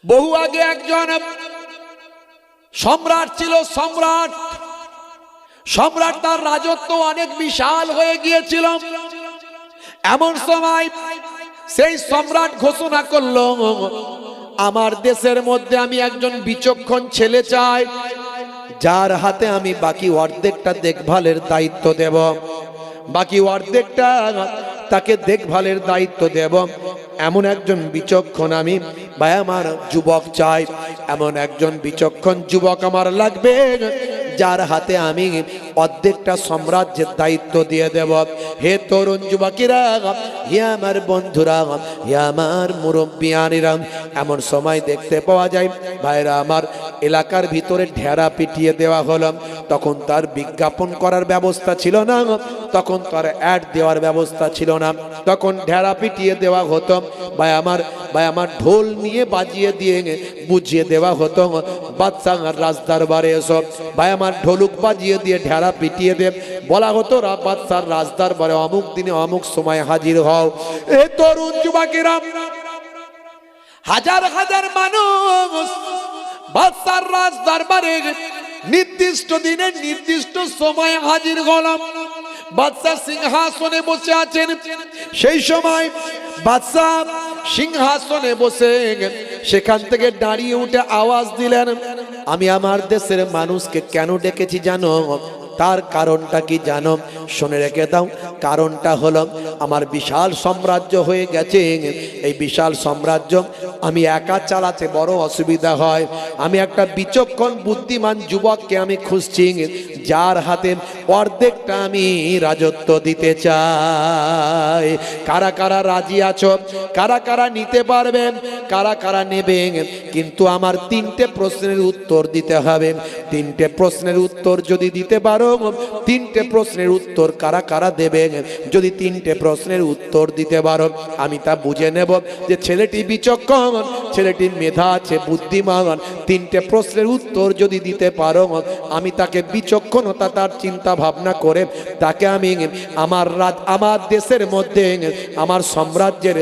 বহু আগে একজন সম্রাট ছিল। সম্রাট তার রাজত্ব অনেক বিশাল হয়ে গিয়েছিল। এমন সময় সেই সম্রাট ঘোষণা করলো, আমার দেশের মধ্যে আমি একজন বিচক্ষণ ছেলে চাই, যার হাতে আমি বাকি অর্ধেকটা দেখভালের দায়িত্ব দেব। বাকি অর্ধেকটা তাকে দেখভালের দায়িত্ব দেব। এমন একজন বিচক্ষণ আমি ভাই আমার যুবক চাই। এমন একজন বিচক্ষণ যুবক আমার লাগবে, যার হাতে আমি অর্ধেকটা সাম্রাজ্যের দায়িত্ব দিয়ে দেব। হে তরুণ যুবকেরা, হে আমার বন্ধুরা, হে আমার মুরব্বিয়ানিরা, এমন সময় দেখতে পাওয়া যায় ভাইরা আমার এলাকার ভিতরে ঢেরা পিটিয়ে দেওয়া হলো। তখন তার বিজ্ঞাপন করার ব্যবস্থা ছিল না, তখন তার অ্যাড দেওয়ার ব্যবস্থা ছিল না, তখন ঢেরা পিটিয়ে দেওয়া হতো। ভাই আমার ঢোল নিয়ে বাজিয়ে দিয়ে বুঝিয়ে দেওয়া হতো, বাদশাহ রাজদরবারে এসো। ভাই আমার ঢোলুক বাজিয়ে দিয়ে ঢেরা পিটিয়ে দে, বলা হতো বাদশার রাজদরবারে অমুক দিনে অমুক সময় হাজির হও। এ তরুণ যুবকেরা, হাজার হাজার মানুষ বাদশার রাজদরবারে নির্দিষ্ট দিনে নির্দিষ্ট সময় হাজির হলাম। বাদশাহ সিংহাসনে বসে আছেন। সেই সময় বাদশাহ সিংহাসনে বসে সেখান থেকে দাঁড়িয়ে উঠে আওয়াজ দিলেন, আমি আমার দেশের মানুষকে কেন ডেকেছি জানো? তার কারণটা কি জানো? শুনে রেখে দাও। কারণটা হলো, আমার বিশাল সাম্রাজ্য হয়ে গেছে। এই বিশাল সাম্রাজ্য আমি একা চালাতে বড় অসুবিধা হয়। আমি একটা বিচক্ষণ বুদ্ধিমান যুবককে আমি খুঁজছি, যার হাতে অর্ধেকটা আমি রাজত্ব দিতে চাই। কারা কারা রাজি আছো? কারা কারা নিতে পারবেন? কারা কারা নেবেন? কিন্তু আমার তিনটে প্রশ্নের উত্তর দিতে হবে। তিনটে প্রশ্নের উত্তর যদি দিতে পারো, তিনটে প্রশ্নের উত্তর কারা কারা দেবেন? যদি তিনটে প্রশ্নের উত্তর দিতে পারো, আমি তা বুঝে নেব যে ছেলেটি বিচক্ষণ, ছেলেটি মেধা আছে, বুদ্ধিমান। তিনটে প্রশ্নের উত্তর যদি দিতে পারো, আমি তাকে বিচক্ষণতা তার চিন্তা ভাবনা করে তাকে আমি আমার দেশের মধ্যে আমার সাম্রাজ্যের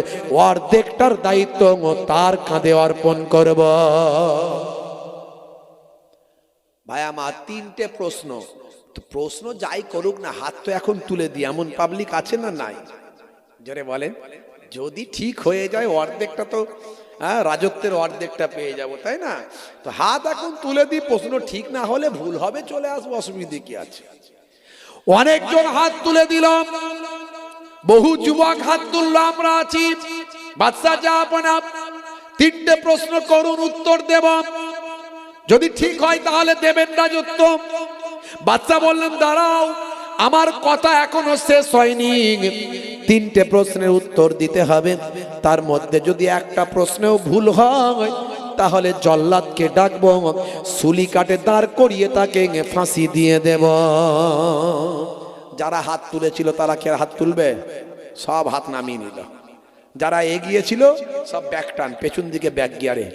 অর্ধেকটার দায়িত্ব তার কাঁধে অর্পণ করব। ভাই আমার তিনটে প্রশ্ন, প্রশ্ন যাই করুক না, হাত তো এখন তুলে দিই। এমন পাবলিক আছে না নাই? জোরে বলেন। যদি ঠিক হয়ে যায় অর্ধেকটা তো রাজত্বের অর্ধেকটা পেয়ে যাব, তাই না? তো হাত এখন তুলে দিই। প্রশ্ন ঠিক না হলে ভুল হবে, চলে আসবো, অসুবিধে কি আছে? অনেকজন হাত তুলে দিলাম, বহু যুবক হাত তুললো, আমরা আছি। বাদশা যা আপনা তিনটে প্রশ্ন করুন, উত্তর দেব। যদি ঠিক হয় তাহলে দেবেন রাজত্ব। বাদশা বললেন, দাঁড়াও, আমার কথা এখনো শেষ হয়নি। তিনটে প্রশ্নের উত্তর দিতে হবে, তার মধ্যে যদি একটা প্রশ্নেও ভুল হয় তাহলে জল্লাদকে ডাকবো, সুলি কাটে দাঁড় করিয়ে তাকে ফাঁসি দিয়ে দেব। যারা হাত তুলেছিল তারা কি হাত তুলবে? সব হাত নামিয়ে নিল। যারা এগিয়েছিল সব ব্যাক টান, পেছন দিকে ব্যাক গিয়ারে,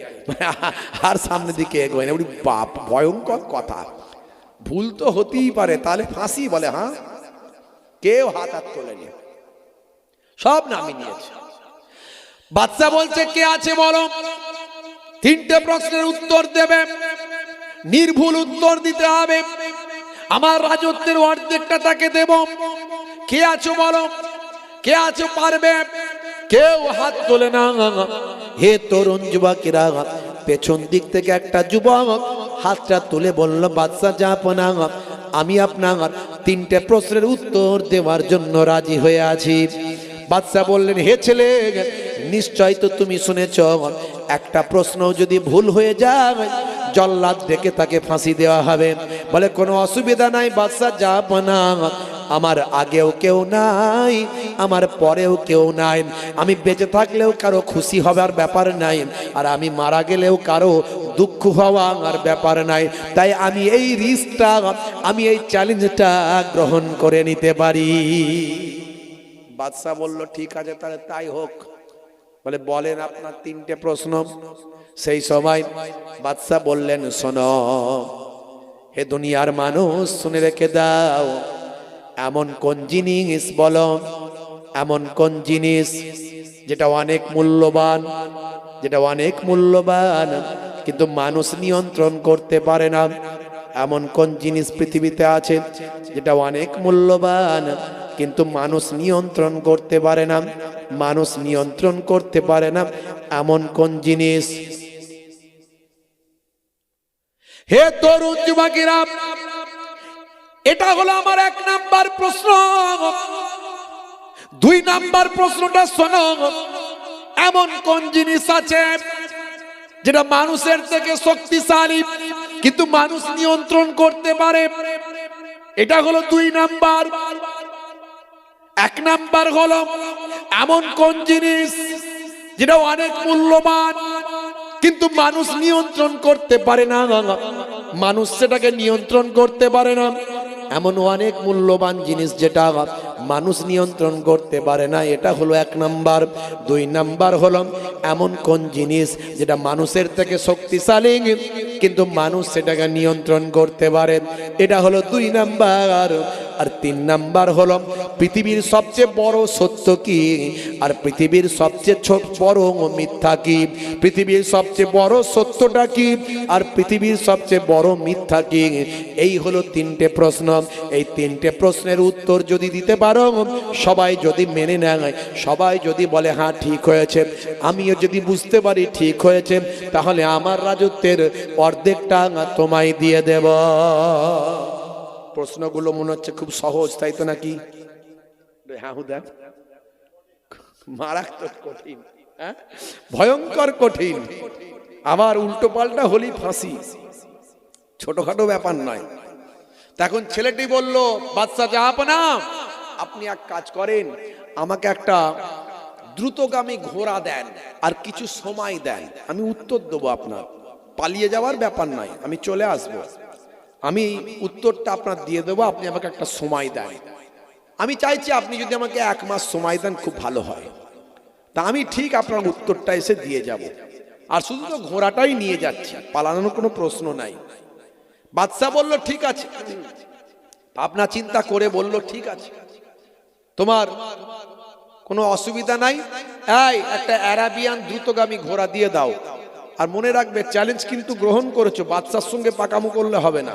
আর সামনে দিকে এগোয় না। বাপ, ভয়ঙ্কর কথা। ভুল তো হতেই পারে, তাহলে ফাঁসি বলে? হ্যাঁ, কেউ হাত তোলেনি, সব নামিয়ে নিয়েছে। বাদশা বলছে, কে আছে বলো? তিনটে প্রশ্নের উত্তর দেবে, নির্ভুল উত্তর দিতে হবে। আমার রাজত্বের অর্ধেকটা তাকে দেব। কে আছো বলো? কে আছো পারবে? কেউ হাত তোলে না। হে তরুণ যুবকেরা, পেছন দিক থেকে একটা যুবক হাতটা তুলে বলল, বাদশা জাহাপনা, আমি আপনার তিনটে প্রশ্নের উত্তর দেওয়ার জন্য রাজি হয়ে আছি। বাদশা বললেন, হে ছেলে, নিশ্চয় তো তুমি শুনেছ, একটা প্রশ্ন যদি ভুল হয়ে যায় জল্লাদ ডেকে তাকে ফাঁসি দেওয়া হবে। বলে, কোনো অসুবিধা নাই বাদশা জাহাপনা, আমার আগেও কেউ নাই, আমার পরেও কেউ নাই। আমি বেঁচে থাকলেও কারো খুশি হবার ব্যাপার নাই, আর আমি মারা গেলেও কারো দুঃখ হওয়ার ব্যাপার নাই। তাই আমি এই রিস্কটা, আমি এই চ্যালেঞ্জটা গ্রহণ করে নিতে পারি। বাদশা বলল, ঠিক আছে, তাহলে তাই হোক। বলে, বলেন আপনার তিনটে প্রশ্ন। সেই সময় বাদশা বললেন, শোনো হে দুনিয়ার মানুষ, শুনে রেখে দাও। এমন কোন জিনিস বলো, এমন কোন জিনিস যেটা অনেক মূল্যবান, যেটা অনেক মূল্যবান কিন্তু মানুষ নিয়ন্ত্রণ করতে পারে না। এমন কোন জিনিস পৃথিবীতে আছে যেটা অনেক মূল্যবান কিন্তু মানুষ নিয়ন্ত্রণ করতে পারে না? মানুষ নিয়ন্ত্রণ করতে পারে না এমন কোন জিনিস? হে তরুণ যুবকেরা, এটা হলো আমার 1 নাম্বার প্রশ্ন। 2 নাম্বার প্রশ্নটা শোনো, এমন কোন জিনিস আছে যেটা মানুষের থেকে শক্তিশালী কিন্তু মানুষ নিয়ন্ত্রণ করতে পারে? এটা হলো 2 নাম্বার। 1 নাম্বার হলো এমন কোন জিনিস যেটা অনেক মূল্যবান কিন্তু মানুষ নিয়ন্ত্রণ করতে পারে না, মানুষ সেটাকে নিয়ন্ত্রণ করতে পারে না। এমন অনেক মূল্যবান জিনিস যেটা মানুষ নিয়ন্ত্রণ করতে পারে না, এটা হলো 1 নাম্বার। 2 নাম্বার হলো এমন কোন জিনিস যেটা মানুষের থেকে শক্তিশালী কিন্তু মানুষ সেটাকে নিয়ন্ত্রণ করতে পারে, এটা হলো 2 নাম্বার। আর 3 নাম্বার হলো পৃথিবীর সবচেয়ে বড় সত্য কি আর পৃথিবীর সবচেয়ে বড় মিথ্যা কি? পৃথিবীর সবচেয়ে বড় সত্যটা কি আর পৃথিবীর সবচেয়ে বড় মিথ্যা কি? এই হলো 3টে প্রশ্ন। এই 3টে প্রশ্নের উত্তর যদি দিতে পারো, সবাই যদি মেনে নেয়, সবাই যদি বলে হ্যাঁ ঠিক হয়েছে, আমিও যদি বুঝতে পারি ঠিক হয়েছে, তাহলে আমার রাজত্বের অর্ধেকটা তোমায় দিয়ে দেব। প্রশ্নগুলো মনে হচ্ছে খুব সহজ, তাই তো নাকি? হ্যাঁ হুদা, মারাত্মক কঠিন, ভয়ঙ্কর কঠিন। আবার উল্টো পাল্টা হলি ফাঁসি, ছোটখাটো ব্যাপার নয়। তখন ছেলেটি বলল, বাদশা জাহাপনা, আপনি এক কাজ করেন, আমাকে একটা দ্রুতগামী ঘোড়া দেন আর কিছু সময় দেন, আমি উত্তর দেবো আপনার। পালিয়ে যাওয়ার ব্যাপার নয়, আমি চলে আসবো, আমি উত্তরটা আপনার দিয়ে দেবো, আপনি আমাকে একটা সময় দেন। আমি চাইছি আপনি যদি আমাকে 1 মাস সময় দেন খুব ভালো হয়, তা আমি ঠিক আপনার উত্তরটা এসে দিয়ে যাব। আর শুধু তো ঘোড়াটাই নিয়ে যাচ্ছি, পালানোর কোনো প্রশ্ন নাই। বাদশা বলল ঠিক আছে, ভাবনা চিন্তা করে বলল ঠিক আছে, তোমার কোনো অসুবিধা নাই, এই একটা অ্যারাবিয়ান দ্রুতগামী ঘোড়া দিয়ে দাও। আর মনে রাখবে, চ্যালেঞ্জ কিন্তু গ্রহণ করেছো, বাদশার সঙ্গে পাকামো করলে হবে না।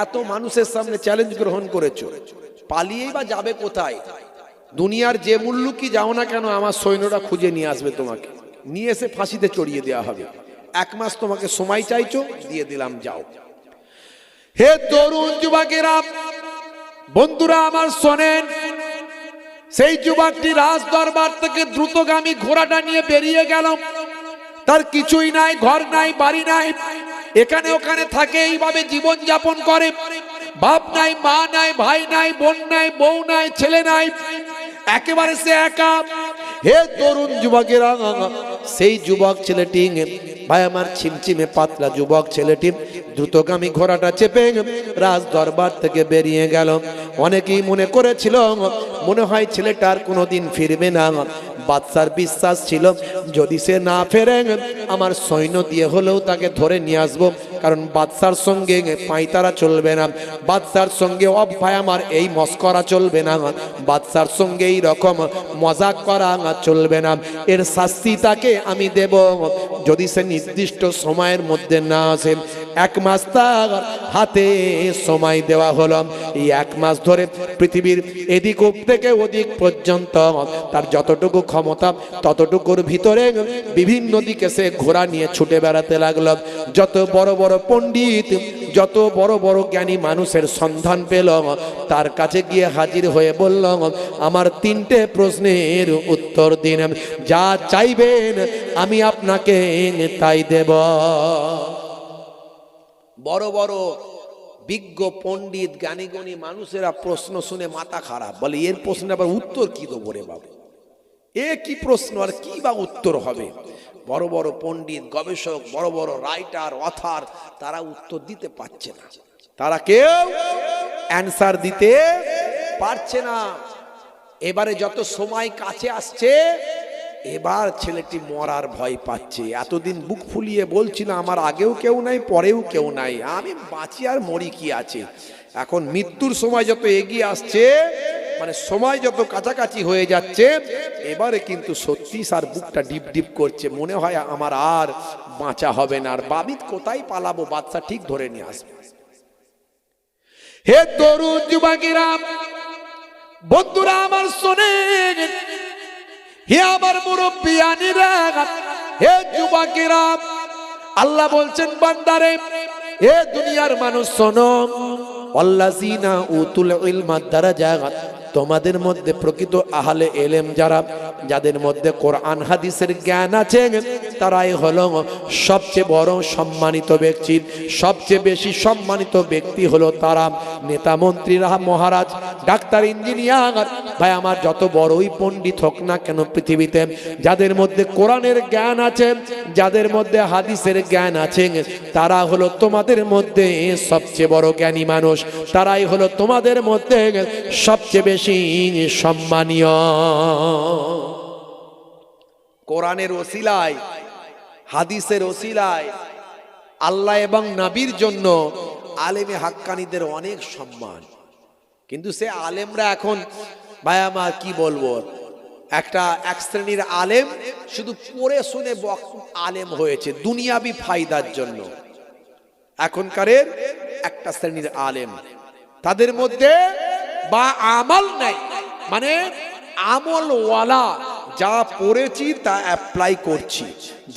এত মানুষের সামনে চ্যালেঞ্জ গ্রহণ করেছো, পালিয়েই বা যাবে কোথায়? দুনিয়ার যে মূল্য কি যাও না কেন, আমার সৈন্যরা খুঁজে নিয়ে আসবে, তোমাকে নিয়ে এসে ফাঁসিতে চড়িয়ে দেওয়া হবে। 1 মাস তোমাকে সময় চাইছো, দিয়ে দিলাম, যাও। হে তরুণ যুবকেরা, বন্ধুরা আমার শোনেন, সেই যুবকটি রাজ দরবার থেকে দ্রুতগামী ঘোড়াটা নিয়ে বেরিয়ে গেল। তার কিছুই নাই, ঘর নাই, বাড়ি নাই, এখানে ওখানে থাকে, এইভাবে জীবন যাপন করে। বাপ নাই, মা নাই, ভাই নাই, বোন নাই, বউ নাই, ছেলে নাই, একেবারে সে একা। হে তরুণ যুবকেরা, সেই যুবক ছেলেটি, ভাই আমার ছিমছিমে পাতলা যুবক ছেলেটি দ্রুতগামী ঘোড়াটা চেপে রাজ দরবার থেকে বেরিয়ে গেল। অনেকেই মনে করেছিল মনে হয় ছেলেটা আর কোনোদিন ফিরবে না। বাদশার বিশ্বাস ছিল যদি সে না ফেরে, আমার সৈন্য দিয়ে হলেও তাকে ধরে নিয়ে আসবো, কারণ বাদশার সঙ্গে পাইতারা চলবে না, বাদশার সঙ্গে ভাই আমার এই মস্করা চলবে না, বাদশার সঙ্গে এই রকম মজাক করা চলবে না। এর শাস্তি তাকে আমি দেব যদি সে নির্দিষ্ট সময়ের মধ্যে না আসে। 1 মাস তার হাতে সময় দেওয়া হলো। এই 1 মাস ধরে পৃথিবীর এদিক থেকে ওদিক পর্যন্ত তার যতটুকু ক্ষমতা ততটুকুর ভিতরে বিভিন্ন দিকে সে ঘোড়া নিয়ে ছুটে বেড়াতে লাগলো। যত বড় বড় পণ্ডিত, যত বড় বড় জ্ঞানী মানুষের সন্ধান পেল, তার কাছে গিয়ে হাজির হয়ে বলল, আমার 3টে প্রশ্নের উত্তর দিন, যা চাইবেন আমি আপনাকে তাই দেব। বড় বড় বিজ্ঞ পণ্ডিত জ্ঞানীগণী মানুষেরা প্রশ্ন শুনে মাথা খারাপ, বলে এর প্রশ্ন আবার উত্তর কি দেবো রে বাবু, এ কি প্রশ্ন আর কি বা উত্তর হবে? বড় বড় পণ্ডিত, গবেষক, বড় বড় রাইটার, অথার, তারা উত্তর দিতে পারছে না, তারা কেউ অ্যান্সার দিতে পারছে না। এবারে যত সময় কাছে আসছে, এবার ছেলেটি মরার ভয় পাচ্ছে। এতদিন বুক ফুলিয়ে বলছিল আমার আগেও কেউ নাই, পরেও কেউ নাই, আমি বাঁচি আর মরি কি আছে। এখন মৃত্যুর সময় যত এগিয়ে আসছে, মানে সময় যত কাছাকাছি হয়ে যাচ্ছে, এবারে কিন্তু সত্যি স্যার বুকটা ডিপ ডিপ করছে, মনে হয় আমার আর বাঁচা হবে না, আর বাবিত কোথায় পালাবো, বাচ্চা ঠিক ধরে নিয়ে আসবে। হে তরুণ যুবকেরা, বন্ধুরা আমার শোনেন, হে আমার মুরব্বিয়ানিরা, হে যুবকেরা, আল্লাহ বলছেন বান্দারে, হে দুনিয়ার মানুষ শোনো, আল্লাযিনা উতুল ইলমা দারাজাত, তোমাদের মধ্যে প্রকৃত আহলে ইলম যারা, যাদের মধ্যে কোরআন হাদিসের জ্ঞান আছে, তারাই হলো সবচেয়ে বড় সম্মানিত ব্যক্তি। সবচেয়ে বেশি সম্মানিত ব্যক্তি হলো তারা, নেতা মন্ত্রীরা, মহারাজ, ডাক্তার, ইঞ্জিনিয়ার, ভাই আমার যত বড়ই পণ্ডিত হোক না কেন পৃথিবীতে, যাদের মধ্যে কোরআনের জ্ঞান আছে, যাদের মধ্যে হাদিসের জ্ঞান আছে, তারা হলো তোমাদের মধ্যে সবচেয়ে বড় জ্ঞানী মানুষ, তারাই হলো তোমাদের মধ্যে সবচেয়ে বেশি সম্মানীয়। কোরআনের ওসিলায়, হাদিসের ওসিলায়, আল্লাহ এবং নবীর জন্য আলেমে হাক্কানীদের অনেক সম্মান। কিন্তু সে আলেমরা এখন, ভাই আমার কি বলবো, এক শ্রেণীর আলেম শুধু পড়ে শুনে আলেম হয়েছে দুনিয়াবি ফায়দার জন্য। এখনকারের একটা শ্রেণীর আলেম, তাদের মধ্যে বা আমল নাই, মানে আমলওয়ালা, যা পড়েছি তা অ্যাপ্লাই করছি,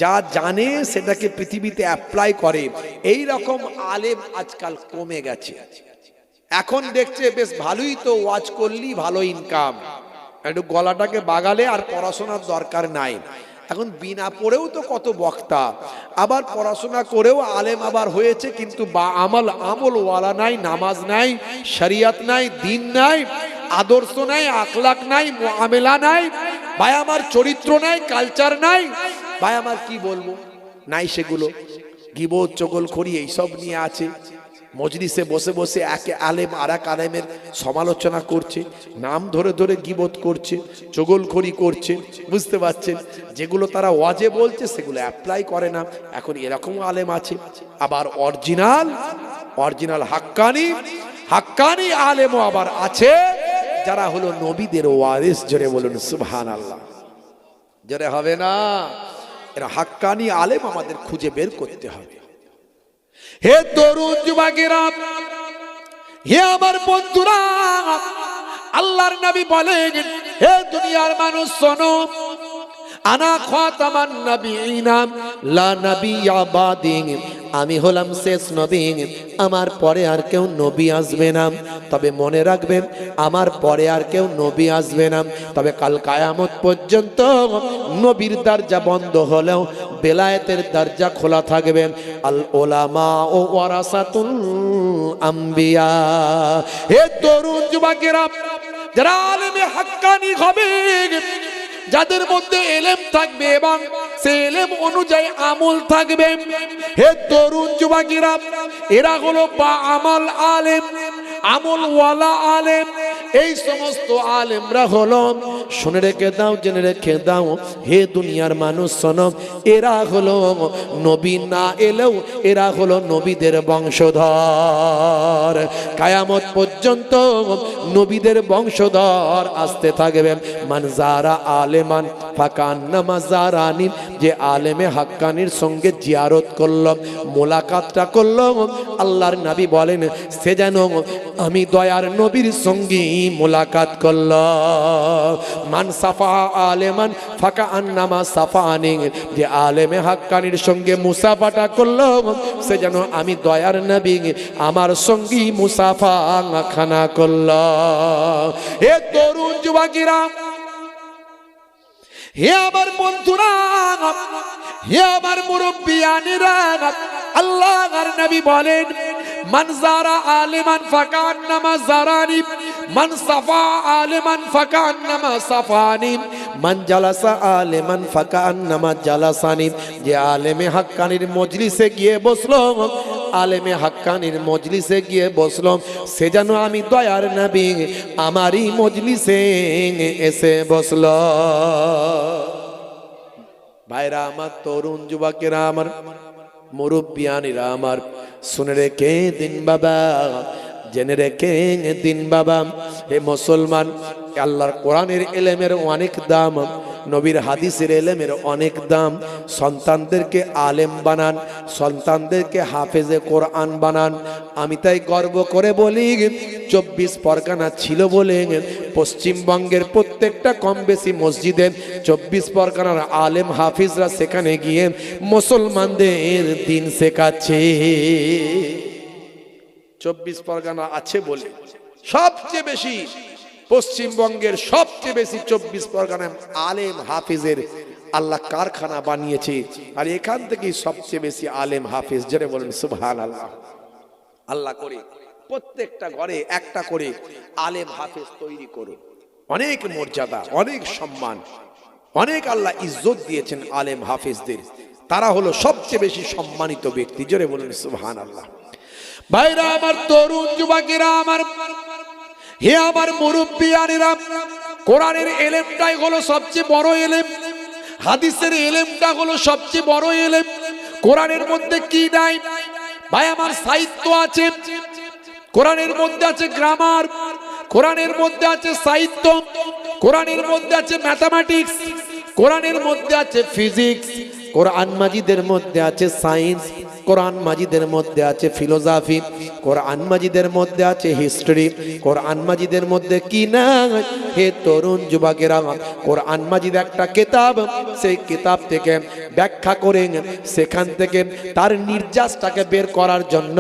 যা জানে সেটাকে পৃথিবীতে অ্যাপ্লাই করে, এই রকম আলেম আজকাল কমে গেছে। এখন দেখছে বেশ ভালোই তো ওয়াজ করলি, ভালো ইনকাম, একটু গলাটাকে বাগালে আর পড়াশোনার দরকার নাই। এখন বিনা পড়েও তো কত বক্তা, আবার পড়াশোনা করেও আলেম আবার হয়েছে, কিন্তু বা আমলওয়ালা নাই, নামাজ নাই, শরিয়ত নাই, দিন নাই, আদর্শ নাই, আখলাক নাই, মুআমেলা নাই, ভাই আমার চরিত্র নাই, কালচার নাই, ভাই আমার কি বলবো, নাই সেগুলো। গীবত, চগলখড়ি এইসব নিয়ে আছে। মজলিসে বসে বসে এক আলেম আর এক আলেমের সমালোচনা করছে, নাম ধরে ধরে গীবত করছে, চগলখড়ি করছে, বুঝতে পারছেন? যেগুলো তারা ওয়াজে বলছে সেগুলো অ্যাপ্লাই করে না। এখন এরকম আলেম আছে। আবার অরিজিনাল হাক্কানি আলেমও আবার আছে, যারা হলো নবীদের ওয়ারিস। জোরে বলুন সুবহানাল্লাহ। জোরে হবে না? এরা হাক্কানি আলেম আমাদের খুঁজে বের করতে হবে। হে তরুণ যুবকেরা, হে আমার বন্ধুরা, আল্লাহর নবী বলেন, হে দুনিয়ার মানুষ শোনো, আনা খাতামান নবিয়িনা লা নাবিয়্যা বাদি, আমি হলাম শেষ নবী, আমার পরে আর কেউ নবী আসবে না। তবে মনে রাখবেন, আমার পরে আর কেউ নবী আসবে না। তবে কাল কিয়ামত পর্যন্ত নবীর দরজা বন্ধ হলেও বেলায়েতের দরজা খোলা থাকবে। আল উলামা ও ওয়ারাসাতুল আম্বিয়া। হে তরুণ যুবকেরা, যারা আলেমে হাক্কানি হবে, যাদের মধ্যে এলেম থাকবে এবং সে এলেম অনুযায়ী আমল থাকবে, হে তরুণ যুবকেরা, এরা হলো বা আমল আলেম, আমলওয়ালা আলেম। এই সমস্ত আলেমরা হলো, শুনে রেখে দাও, জেনে রেখে দাও, হে দুনিয়ার মানুষ শোনো, এরা হলো নবী না এলেও এরা হলো নবীদের বংশধর। কিয়ামত পর্যন্ত নবীদের বংশধর আসতে থাকবে। মান যারা আলেমান ফাকান্নামা যারানি, যে আলেমে হাক্কানির সঙ্গে জিয়ারত করল, মোলাকাতটা করল, আল্লাহর নবী বলেন সে যেন আমি দয়ার নবীর সঙ্গে মোলাকাত করল। মান সাফা আলেমান ফাকান্নামা সাফানি, যে আলেমে হাক্কানির সঙ্গে মুসাফাটা করল, সে যেন আমি দয়ার নবী আমার সঙ্গে মুসাফা খানা করল। হে তরুণ যুবকেরা, হে আমার বন্ধুরা, হে আমার মুরব্বিয়ানেরা, আল্লাহর নবী বলেন, মান যারা আলিমান ফাকান্নামা যারানি, মান সাফা আলিমান ফাকান্নামা সাফানি, মান জালাসা আলিমান ফাকান্নামা জালাসানি। যে আলেমে হাক্কানির মজলিসে গিয়ে বসলো, আলেমে হাক্কানির মজলিসে গিয়ে বসলো, সে যেন আমি দয়ার নবী আমারই মজলিসে এসে বসলো। ভাইরা আমার, তরুণ যুবকেরা আমার, মুরব্বিয়ানিরা আমার, শুনে রেখে দিন বাবা, জেনে রেখে দিন বাবা, হে মুসলমান, আল্লাহর কোরআনের ইলমের অনেক দাম, নবীর হাদিসের ইলমের অনেক দাম। সন্তানদেরকে আলেম বানান, সন্তানদেরকে হাফেজে কোরআন বানান। আমি তাই গর্ব করে বলি, 24 পরগনা ছিল বলে পশ্চিমবঙ্গের প্রত্যেকটা কম বেশি মসজিদে 24 পরগনার আলেম হাফিজরা সেখানে গিয়ে মুসলমানদের দিন শেখাচ্ছে। 24 পরগনা আছে বলে সবচেয়ে বেশি, পশ্চিমবঙ্গের সবচেয়ে বেশি 24 পরগনায় আলেম হাফিজের আল্লাহ কারখানা বানিয়েছে। আর এখান থেকেই সবচেয়ে বেশি আলেম হাফিজ, যারা বলেন সুবহানাল্লাহ। আল্লাহ করে প্রত্যেকটা ঘরে একটা করে আলেম হাফিজ তৈরি করুন। অনেক মর্যাদা, অনেক সম্মান, অনেক আল্লাহ ইজ্জত দিয়েছেন আলেম হাফিজদের। তারা হলো সবচেয়ে বেশি সম্মানিত ব্যক্তি, যারা বলেন সুবহানাল্লাহ। ভাইরা আমার, তরুণ যুবকেরা আমার, হে আমার মুরব্বিয়ানেরা, কোরআনের ইলমটাই হলো সবচেয়ে বড় ইলম, হাদিসের ইলমটা হলো সবচেয়ে বড় ইলম। কোরআনের মধ্যে কি নাই ভাই আমার? সাহিত্য আছে, কোরআনের মধ্যে আছে গ্রামার, কোরআনের মধ্যে আছে সাহিত্য, কোরআনের মধ্যে আছে ম্যাথামেটিক্স, কোরআনের মধ্যে আছে ফিজিক্স, কোরআন মাজিদের মধ্যে আছে সায়েন্স, কোরআন মাজিদের মধ্যে আছে ফিলোসফি, কোরআন মাজিদের মধ্যে আছে হিস্ট্রি। কোরআন মাজিদের মধ্যে কি না? হে তরুণ যুবকেরা, কোরআন মাজিদ একটা কিতাব, সেই কিতাব থেকে ব্যাখ্যা করে সেখান থেকে তার নির্যাসটাকে বের করার জন্য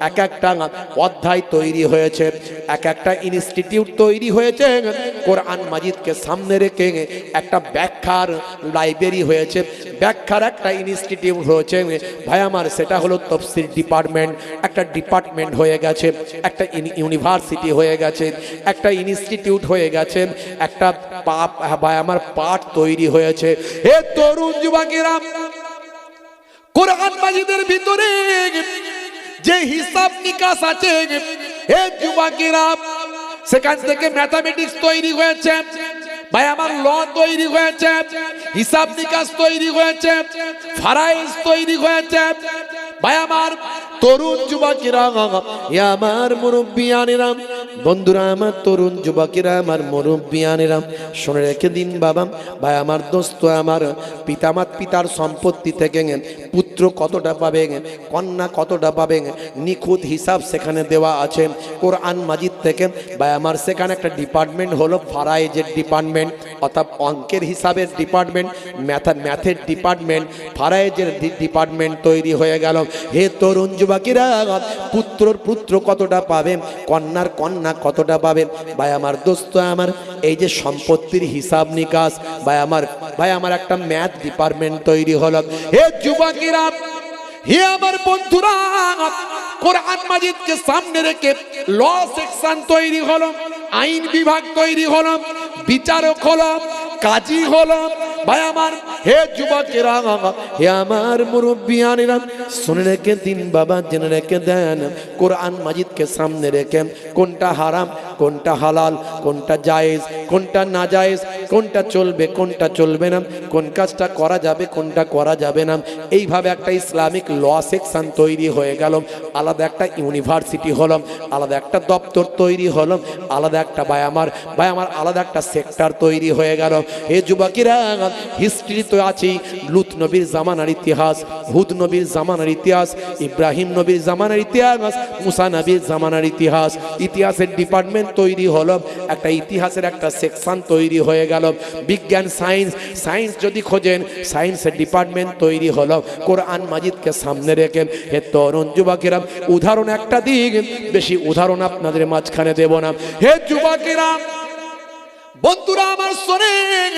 এক একটা অধ্যায় তৈরি হয়েছে, এক একটা ইনস্টিটিউট তৈরি হয়েছে। কোরআন মাজিদকে সামনে রেখে একটা ব্যাখ্যার লাইব্রেরি হয়েছে, ব্যাখ্যার একটা ইনস্টিটিউট হয়েছে। ভাই আমার, সেটা হলো তাফসীর ডিপার্টমেন্ট। একটা ডিপার্টমেন্ট হয়ে গেছে, একটা ইউনিভার্সিটি হয়ে গেছে, একটা ইনস্টিটিউট হয়ে গেছে, একটা ভাই আমার পাঠ তৈরি হয়েছে। হে তরুণ যুবকেরা, কোরআন মাজিদের ভিতরে যে হিসাব নিকাশ আছে, হে যুবকেরা, সেখান থেকে ম্যাথামেটিক্স তৈরি হয়েছে, ভাই আমার ল তৈরি হয়েছে, হিসাব নিকাশ তৈরি হয়েছে, ফারাইজ তৈরি হয়েছে। ভাই আমার তরুণ যুবকেরা, আমার মুরব্বিয়ানেরা, বন্ধুরা আমার, তরুণ যুবকেরা আমার, মুরব্বিয়ানেরা, শুনে রেখে দিন বাবা, ভাই আমার, দোস্ত আমার, পিতার সম্পত্তি থেকে পুত্র কতটা পাবে, কন্যা কতটা পাবে, নিখুঁত হিসাব সেখানে দেওয়া আছে কোরআন মাজিদ থেকে। ভাই আমার, সেখানে একটা ডিপার্টমেন্ট হলো ফারাইজের ডিপার্টমেন্ট, অর্থাৎ অঙ্কের হিসাবের ডিপার্টমেন্ট, ম্যাথের ডিপার্টমেন্ট, ফারাইজের ডিপার্টমেন্ট তৈরি হয়ে গেল। হে তরুণ যুবকেরা, পুত্র কতটা পাবে, কন্যার কন্যা কতটা পাবে। ভাই আমার, দোস্ত আমার, এই যে সম্পত্তির হিসাব নিকাশ, ভাই আমার একটা ম্যাথ ডিপার্টমেন্ট তৈরি হলো। হে যুবকেরা, হে আমার বন্ধুরা, কোরআন মাজিদকে সামনে রেখে ল সেকশন তৈরি হলো, আইন বিভাগ তৈরি হলো, বিচারক হলো, কাজী হলো। ভাই আমার, হে যুবকেরা, হে আমার মুরব্বিয়ানেরা, শুনে রেখে দিন বাবা, জেনে রেখে দেন, কোরআন মাজিদকে সামনে রেখে কোনটা হারাম, কোনটা হালাল, কোনটা জায়েজ, কোনটা না জায়েজ, কোনটা চলবে, কোনটা চলবে না, কোন কাজটা করা যাবে, কোনটা করা যাবে না, এইভাবে একটা ইসলামিক ল সেকশন তৈরি হয়ে গেল। আলাদা একটা ইউনিভার্সিটি হলো, আলাদা একটা দপ্তর তৈরি হলো, আলাদা একটা ভাই আমার আলাদা একটা সেক্টর তৈরি হয়ে গেল। হে যুবকেরা, হিস্ট্রি তো আছেই, লুত নবীর জামানার ইতিহাস, হুদ নবীর জামানার ইতিহাস, ইব্রাহিম নবীর জামানার ইতিহাস, মুসা নবীর জামানার ইতিহাস। ইতিহাসের ডিপার্টমেন্ট তৈরি হলো, একটা ইতিহাসের একটা সেকশন তৈরি হয়ে গেল। বিজ্ঞান, সায়েন্স যদি খোঁজেন, সায়েন্সের ডিপার্টমেন্ট তৈরি হলো কোরআন মাজিদকে সামনে রেখে। হে তরুণ যুবকেরা, উদাহরণ একটা দিক, বেশি উদাহরণ আপনাদের মাঝখানে দেব না। হে যুবকেরা, বন্ধুরা আমার, শোনেন,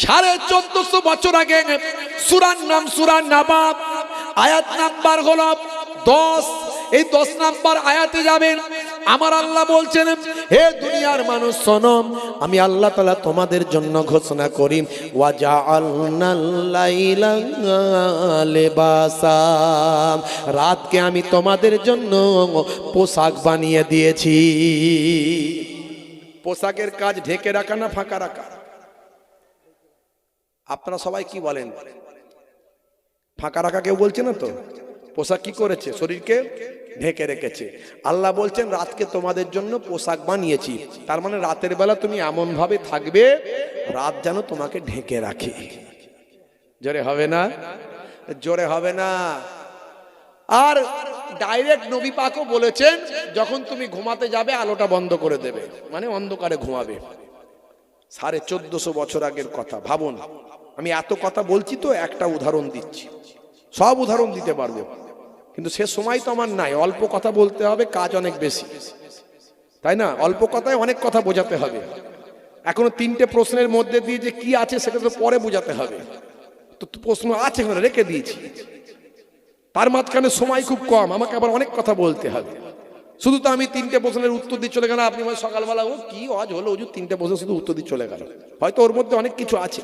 1450 বছর আগে সূরার নাম সূরা নাবাব, আয়াত নাম্বার হলো 10। এই 10 নাম্বার আয়াতে যাবেন, আমার আল্লাহ বলছেন, হে দুনিয়ার মানুষ শোনো, আমি আল্লাহ তাআলা তোমাদের জন্য ঘোষণা করি, ওয়া জাআলনাল লাইলা লিবাসা, রাতকে আমি তোমাদের জন্য পোশাক বানিয়ে দিয়েছি। পোশাকের কাজ ঢেকে রাখা না ফাঁকা রাখা? আপনারা সবাই কি বলেন? ফাঁকা রাখা কেউ বলছে না তো? পোশাক কি করেছে? শরীরকে ঢেকে রেখেছে। আল্লাহ বলছেন রাতকে তোমাদের জন্য পোশাক বানিয়েছি, তার মানে রাতের বেলা তুমি এমন ভাবে থাকবে রাত যেন তোমাকে ঢেকে রাখে। জোরে হবে না? জোরে হবে না? আর ডাইরেক্ট নবী পাকও বলেছেন যখন তুমি ঘুমাতে যাবে আলোটা বন্ধ করে দেবে, মানে অন্ধকারে ঘুমাবে। 1450 বছর আগের কথা ভাবুন। আমি এত কথা বলছি তো একটা উদাহরণ দিচ্ছি, সব উদাহরণ দিতে পারবো কিন্তু সে সময় তো আমার নাই। অল্প কথা বলতে হবে, কাজ অনেক বেশি, তাই না? অল্প কথায় অনেক কথা বোঝাতে হবে। এখনো 3টে প্রশ্নের মধ্যে দিয়ে যে কি আছে সেটা তো পরে বোঝাতে হবে। তো প্রশ্ন আছে রেখে দিয়েছি, তার মাঝখানে সময় খুব কম, আমাকে আবার অনেক কথা বলতে হবে। শুধু তো আমি 3টে প্রশ্নের উত্তর দিয়ে চলে গেলাম, আপনি সকালবেলা ও কি আজ হলো হুজুর 3টে প্রশ্ন শুধু উত্তর দিয়ে চলে গেল, হয়তো ওর মধ্যে অনেক কিছু আছে,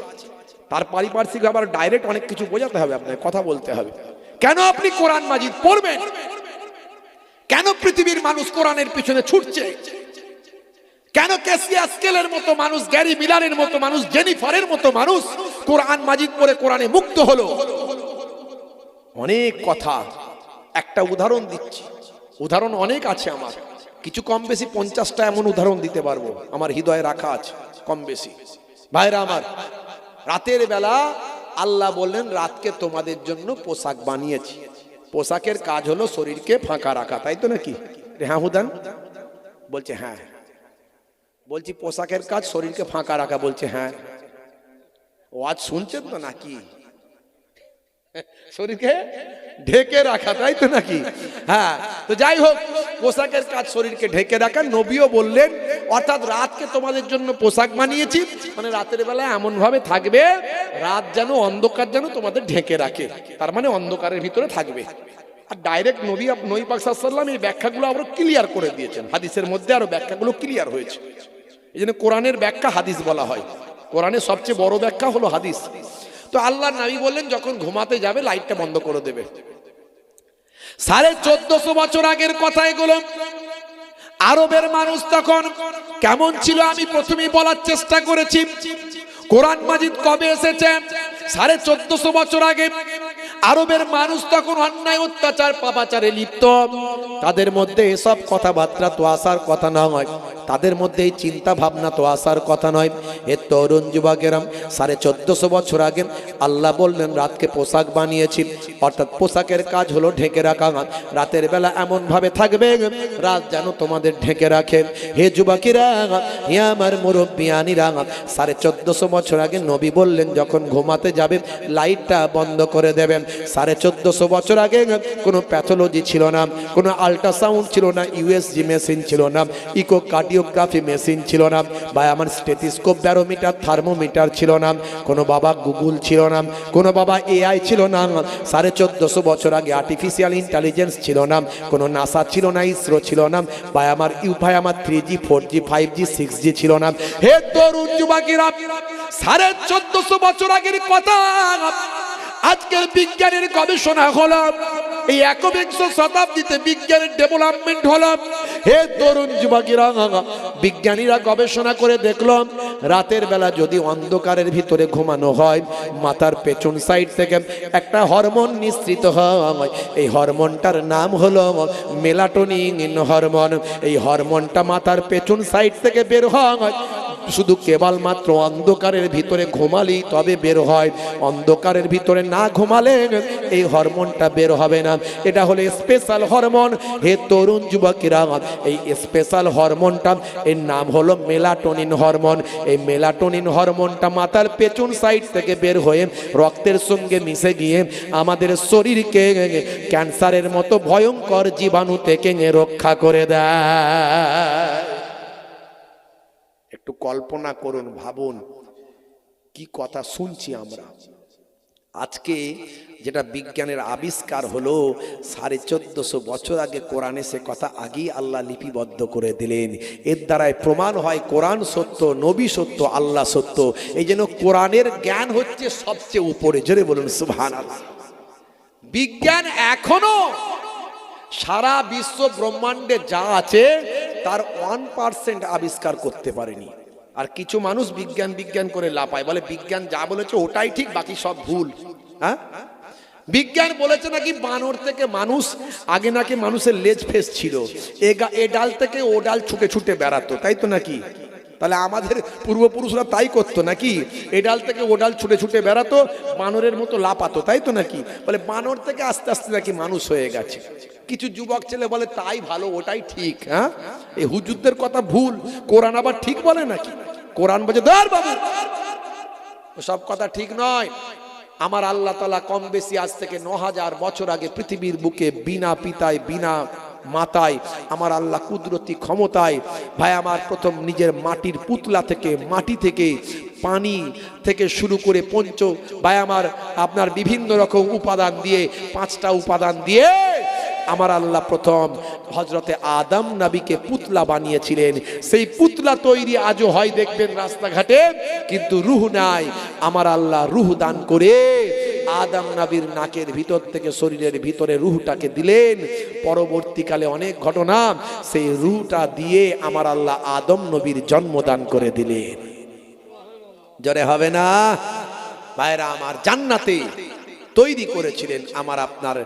তার পারিপার্শ্বিক আবার ডাইরেক্ট অনেক কিছু বোঝাতে হবে, আপনাকে কথা বলতে হবে। কেন আপনি কোরআন মাজিদ পড়বেন? কেন পৃথিবীর মানুষ কোরআনের পিছনে ছুটছে? কেন ক্যাসিয়া স্কেলের মতো মানুষ, গ্যারি মিলারের মতো মানুষ, জেনিফারের মতো মানুষ কোরআন মাজিদ পড়ে কোরআনে মুক্ত হলো? অনেক কথা, একটা উদাহরণ দিচ্ছি, উদাহরণ অনেক আছে আমার, কিছু কম বেশি 50টা এমন উদাহরণ দিতে পারবো, আমার হৃদয়ে রাখা আছে কম বেশি। ভাইরা আমার, রাতের বেলা আল্লাহ বললেন রাতকে তোমাদের জন্য পোশাক বানিয়েছি। পোশাকের কাজ হলো শরীরকে ফাঁকা রাখা, তাই তো নাকি? হ্যাঁ হুদান বলছে হ্যাঁ। বলছি পোশাকের কাজ শরীরকে ফাঁকা রাখা, বলছে হ্যাঁ। ও আজ শুনছেন তো নাকি? শরীরকে ঢেকে রাখা, তাই তো নাকি? হ্যাঁ, তো যাই হোক, পোশাকের কাজ শরীরকে ঢেকে রাখা। নবীও বললেন অর্থাৎ রাতকে তোমাদের জন্য পোশাক বানিয়েছি, মানে রাতের বেলা এমন ভাবে থাকবে রাত যেন, অন্ধকার যেন তোমাদের ঢেকে রাখে, তার মানে অন্ধকারের ভিতরে থাকবে। আর ডাইরেক্ট নবী পাক সাল্লাল্লাহু আলাইহি ওয়াসাল্লাম এই ব্যাখ্যাগুলো আরো ক্লিয়ার করে দিয়েছেন, হাদিসের মধ্যে আরো ব্যাখ্যাগুলো ক্লিয়ার হয়েছে। এই জন্য কোরআনের ব্যাখ্যা হাদিস বলা হয়, কোরআনের সবচেয়ে বড় ব্যাখ্যা হলো হাদিস। তো আল্লাহর নবী বললেন যখন ঘুমাতে যাবে লাইটটা বন্ধ করে দেবে। 1450 বছর আগের কথা এগুলো। আরবের মানুষ তখন কেমন ছিল আমি প্রথমেই বলার চেষ্টা করেছি। কোরআন মাজিদ কবে এসেছে? 1450 বছর আগে। আরবের মানুষ তখন অন্যায় অত্যাচার পাপাচারে লিপ্ত, তাদের মধ্যে এসব কথাবার্তা তো আসার কথা নয়, তাদের মধ্যে এই চিন্তা ভাবনা তো আসার কথা নয়। এ তরুণ যুবকেরাম 1450 বছর আগে আল্লাহ বললেন রাতকে পোশাক বানিয়েছি, অর্থাৎ পোশাকের কাজ হলো ঢেকে রাখা। রাতের বেলা এমন ভাবে থাকবে রাত যেন তোমাদের ঢেকে রাখে। হে যুবকেরা, হে আমার মুরব্বিয়ানিরা, 1450 বছর আগে নবী বললেন যখন ঘুমাতে যাবে লাইটটা বন্ধ করে দেবেন। 1450 বছর আগে কোনো প্যাথোলজি ছিল না, কোনো আল্ট্রাসাউন্ড ছিল না, ইউএসজি মেশিন ছিল না, ইকোকার্ডিওগ্রাফি মেশিন ছিল না, বা আমার স্টেথিস্কোপ, ব্যারোমিটার, থার্মোমিটার ছিল না, কোনো বাবা গুগল ছিল না, কোনো বাবা এআই ছিল না। 1450 বছর আগে আর্টিফিশিয়াল ইন্টেলিজেন্স ছিল না, কোনো নাসা ছিল না, ইসরো ছিল না, বা আমার 3G 4G 5G 6G ছিল না। হে তরুণ যুবকেরা, 1450 বছর আগের কথা। আজকের বিজ্ঞানের গবেষণা হলো, এই 21শ শতাব্দীতে বিজ্ঞানের ডেভেলপমেন্ট হলো। হে তরুণ যুবকেরা, বিজ্ঞানীরা গবেষণা করে দেখলো রাতের বেলা যদি অন্ধকারের ভিতরে ঘুমানো হয়, মাথার পেছন সাইড থেকে একটা হরমোন নিঃসৃত হয়। এই হরমোনটার নাম হলো মেলাটোনিন হরমোন। এই হরমোনটা মাথার পেছন সাইড থেকে বের হয়, শুধু কেবলমাত্র অন্ধকারের ভিতরে ঘুমালেই তবে বের হয়, অন্ধকারের ভিতরে না ঘুমালে এই হরমোনটা বের হবে না। এটা হলো স্পেশাল হরমোন। হে তরুণ যুবকেরা, এই স্পেশাল হরমোনটা এর নাম হলো মেলাটোনিন হরমোন। এই মেলাটোনিন হরমোনটা মাথার পেছন সাইড থেকে বের হয়ে রক্তের সঙ্গে মিশে গিয়ে আমাদের শরীরকে ক্যান্সারের মতো ভয়ঙ্কর জীবাণু থেকে রক্ষা করে দেয়। একটু কল্পনা করুন, ভাবুন কি কথা শুনছি আমরা। আজকে যেটা বিজ্ঞানের আবিষ্কার হলো 1450 বছর আগে কোরআনে সে কথা আগেই আল্লাহ লিপিবদ্ধ করে দিলেন। এর দ্বারাই প্রমাণ হয় কোরআন সত্য, নবী সত্য, আল্লাহ সত্য। এই জন্য কোরআনের জ্ঞান হচ্ছে সবচেয়ে উপরে। জোরে বলুন সুবহানাল্লাহ। বিজ্ঞান এখনো সারা বিশ্ব ব্রহ্মাণ্ডে যা আছে তার 1% আবিষ্কার করতে পারেনি। আর কিছু মানুষ বিজ্ঞান বিজ্ঞান করে লাপায়, বলে বিজ্ঞান যা বলেছে ওটাই ঠিক, বাকি সব ভুল। হ্যাঁ, বিজ্ঞান বলেছে নাকি বানর থেকে মানুষ, আগে নাকি মানুষের লেজ ফেস ছিল, এ ডাল থেকে ও ডাল ছুটে ছুটে বেড়াতো, তাই তো নাকি? তাহলে আমাদের পূর্বপুরুষরা তাই করতো নাকি? এ ডাল থেকে ও ডাল ছুটে ছুটে বেড়াতো, বানরের মতো লাপাতো, তাই তো নাকি? বলে বানর থেকে আস্তে আস্তে নাকি মানুষ হয়ে গেছে। কিছু যুবক ছেলে বলে তাই ভালো, ওটাই ঠিক। হ্যাঁ, এই হুজুরদের কথা ভুল, কোরআন আবার ঠিক বলে নাকি? কোরআন বলে ধর বাবু, সব কথা ঠিক নয়। আমার আল্লাহ তাআলা কম বেশি আজ থেকে ৯০০০ বছর আগে পৃথিবীর বুকে বিনা পিতায় বিনা মাতায় আমার আল্লাহ কুদরতি ক্ষমতায় ভাই আমার প্রথম নিজের মাটির পুতলা থেকে, মাটি থেকে, পানি থেকে শুরু করে ভাই আমার আপনার বিভিন্ন রকম উপাদান দিয়ে, ৫টা উপাদান দিয়ে আমার আল্লাহ প্রথম হযরতে আদম নবীকে পুতলা বানিয়েছিলেন। সেই পুতলা তৈরি আজও হয় দেখবেন রাস্তাঘাটে, কিন্তু রূহ নাই। আমার আল্লাহ রূহ দান করে আদম নবীর নাকের ভিতর থেকে শরীরের ভিতরে রূহটাকে দিলেন। পরবর্তীকালে অনেক ঘটনা, সেই রূহটা দিয়ে আমার আল্লাহ আদম নবীর জন্মদান করে দিলেন। জোরে হবে না ভাইরা আমার? জান্নাতে তৈরি করেছিলেন আমার আপনার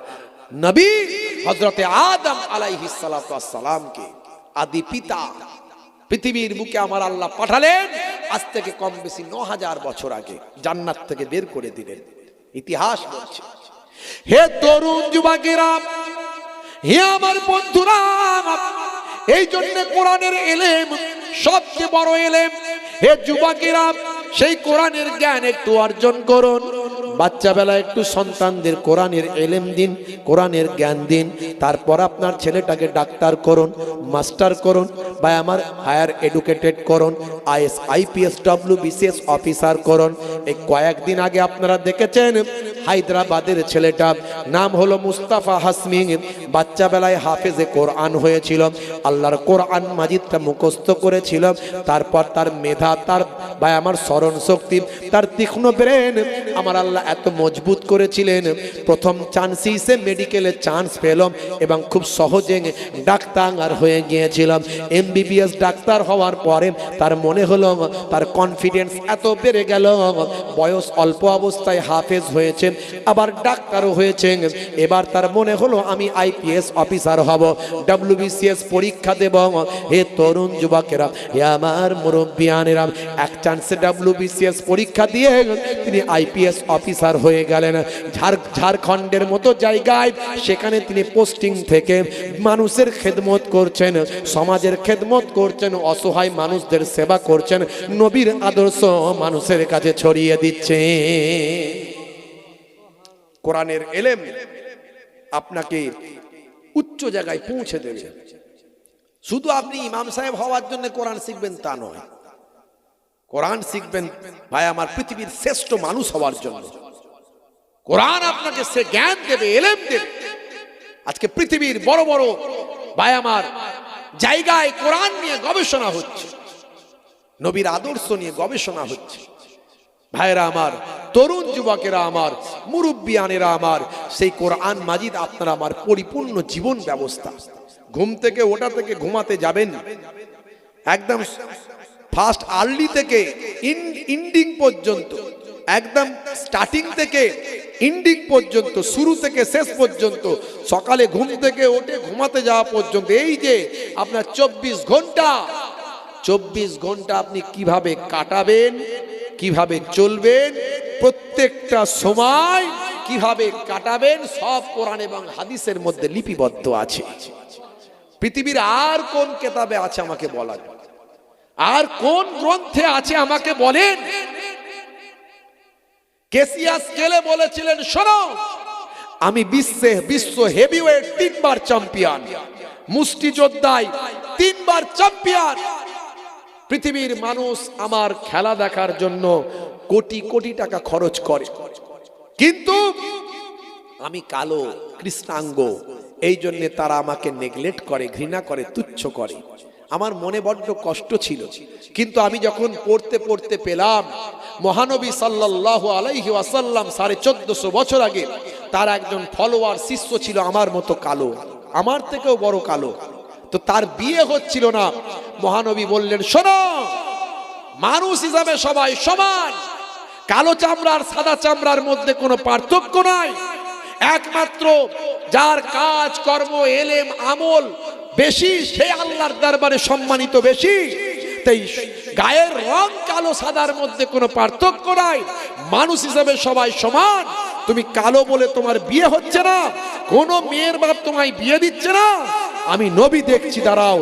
নবী হযরতে আদম আলাইহিস সালাতু ওয়াস সালামকে, আদি পিতা। পৃথিবীর বুকে আমার আল্লাহ পাঠালেন আজ থেকে কম বেশি ৯০০০ বছর আগে, জান্নাত থেকে বের করে দিলেন। ইতিহাস বলছে। হে তরুণ যুবকেরা, হে আমার বন্ধুরা, এই জন্য কোরআনের ইলম সবচেয়ে বড় ইলম। হে যুবকেরা, সেই কোরআনের জ্ঞান একটু অর্জন করুন। বাচ্চা বেলায় একটু সন্তানদের কোরআনের ইলম দিন, কোরআনের জ্ঞান দিন। তারপর আপনার ছেলেটাকে ডাক্তার করুন, মাস্টার করুন, বা আমার হায়ার এডুকেটেড করুন, আইএস আইপিএস WBCS অফিসার করুন। এই কয়েকদিন আগে আপনারা দেখেছেন হায়দ্রাবাদের ছেলেটা, নাম হলো মুস্তাফা হাসমি, বাচ্চা বেলায় হাফেজে কোরআন হয়েছিল, আল্লাহর কোরআন মাজিদটা মুখস্থ করেছিল। তারপর তার মেধা, তার ভাই আমার স্মরণ শক্তি, তার তীক্ষ্ণ ব্রেন আমার আল্লাহ এত মজবুত করেছিলেন, প্রথম চান্সই সে মেডিকেলে চান্স পেল এবং খুব সহজে ডাক্তার হয়ে গিয়েছিল। MBBS ডাক্তার হওয়ার পরে তার মনে হলো, তার কনফিডেন্স এত বেড়ে গেল, বয়স অল্প অবস্থায় হাফেজ হয়েছে, আবার ডাক্তারও হয়েছে। এবার তার মনে হলো আমি IPS অফিসার হব, WBCS পরীক্ষা দেব। হে তরুণ যুবকেরা, হে আমার মুরব্বিয়ানেরা, এক চান্সে WBCS পরীক্ষা দিয়ে তিনি IPS অফিসার হয়ে গেলেন। ঝাড়খণ্ডের মতো জায়গায় সেখানে তিনি পোস্টিং থেকে মানুষের খেদমত করছেন, সমাজের খেদমত করছেন, অসহায় মানুষদের সেবা করছেন, নবীর আদর্শ মানুষের কাছে ছড়িয়ে দিচ্ছে। কোরআনের ইলম আপনাকে উচ্চ জায়গায় পৌঁছে দেবে। শুধু আপনি ইমাম সাহেব হওয়ার জন্য কোরআন শিখবেন তা নয়, কোরআন শিখবেন ভাই আমার পৃথিবীর শ্রেষ্ঠ মানুষ হওয়ার জন্য। কোরআন আপনাকে সে জ্ঞান দেবে, ইলম দেবে। আজকে পৃথিবীর বড় বড় ভাই আমার জায়গায় কোরআন নিয়ে গবেষণা হচ্ছে, নবীর আদর্শ নিয়ে গবেষণা হচ্ছে। ভাইরা আমার, তরুণ যুবকেরা আমার, মুরব্বিয়ানেরা আমার, সেই কোরআন মাজিদ আপনার আমার পরিপূর্ণ জীবন ব্যবস্থা। ঘুম থেকে ওঠা থেকে ঘুমাতে যাবেন, একদম ফার্স্ট আর্লি থেকে ইন্ডিং পর্যন্ত, একদম স্টার্টিং থেকে ইন্ডিং পর্যন্ত, শুরু থেকে শেষ পর্যন্ত, সকালে ঘুম থেকে ওঠে ঘুমাতে যাওয়া পর্যন্ত, এই যে আপনার 24 ঘন্টা আপনি কিভাবে কাটাবেন, কিভাবে চলবেন, প্রত্যেকটা সময় কিভাবে কাটাবেন, সব কোরআন এবং হাদিসের মধ্যে লিপিবদ্ধ আছে। পৃথিবীর আর কোন কিতাবে আছে আমাকে বলেন, আর কোন গ্রন্থে আছে আমাকে বলেন। কেসিয়াস কেলে বলেছিলেন, শোনো, আমি বিশ্ব হেভিওয়েট 3 বার চ্যাম্পিয়ন, মুষ্টিযোদ্ধায় 3 বার চ্যাম্পিয়ন। পৃথিবীর মানুষ আমার খেলা দেখার জন্য কোটি কোটি টাকা খরচ করে, কিন্তু আমি কালো, কৃষ্ণাঙ্গ, এই জন্য তারা আমাকে নেগলেক্ট করে, ঘৃণা করে, তুচ্ছ করে। আমার মনে বড্ড কষ্ট ছিল, কিন্তু আমি যখন পড়তে পড়তে পেলাম মহানবী সাল্লাল্লাহু আলাইহি ওয়াসাল্লাম 1450 বছর আগে তার একজন ফলোয়ার শিষ্য ছিল আমার মতো কালো, আমার থেকেও বড় কালো, তো তার বিয়ে হচ্ছিল না। মহানবী বললেন, শোনো, মানুষ হিসাবে সবাই সমান, কালো চামড়ার সাদা চামড়ার মধ্যে কোনো পার্থক্য নাই। একমাত্র যার কাজ কর্ম এলেম আমল বেশি সে আল্লাহর দরবারে সম্মানিত বেশি। তাই গায়ের রং কালো সাদার মধ্যে কোনো পার্থক্য নাই, মানুষ হিসেবে সবাই সমান। তুমি কালো বলে তোমার বিয়ে হচ্ছে না, কোনো মেয়ের বাপ তোমায় বিয়ে দিচ্ছে না। আমি নবী দেখছি, দাঁড়াও,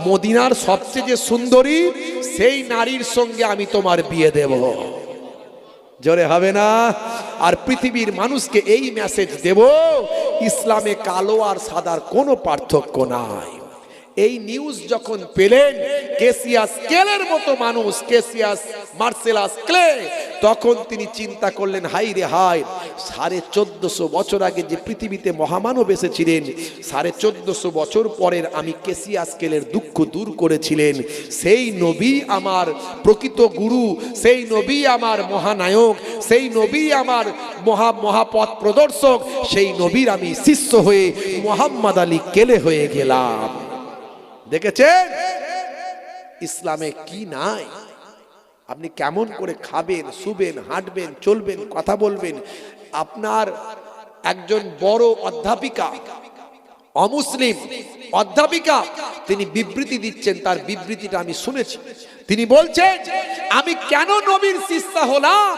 মদিনার সবচেয়ে যে সুন্দরী সেই নারীর সঙ্গে আমি তোমার বিয়ে দেব। জোরে হবে না? আর পৃথিবীর মানুষকে এই মেসেজ দেব, ইসলামে কালো আর সাদার কোনো পার্থক্য নাই। এই নিউজ যখন পেলেন কেসিয়াস ক্লের মতো মানুষ, কেসিয়াস মার্সেলাস ক্লে, তখন তিনি চিন্তা করলেন, হাই রে হাই, 1450 বছর আগে যে পৃথিবীতে মহামানব এসেছিলেন, 1450 বছর পরের আমি কেসিয়াস ক্লের দুঃখ দূর করেছিলেন সেই নবী আমার প্রকৃত গুরু, সেই নবী আমার মহানায়ক, সেই নবী আমার মহাপথ প্রদর্শক, সেই নবীর আমি শিষ্য হয়ে মুহাম্মদ আলী ক্লে হয়ে গেলাম। দেখেছেন ইসলামে কি নাই? আপনি কেমন করে খাবেন, শুবেন, হাঁটবেন, চলবেন, কথা বলবেন। আপনার একজন বড় অধ্যাপিকা, অমুসলিম অধ্যাপিকা, তিনি বিবৃতি দিচ্ছেন, তার বিবৃতিটা আমি শুনেছি। তিনি বলছেন, আমি কেন নবীর শিষ্যা হলাম?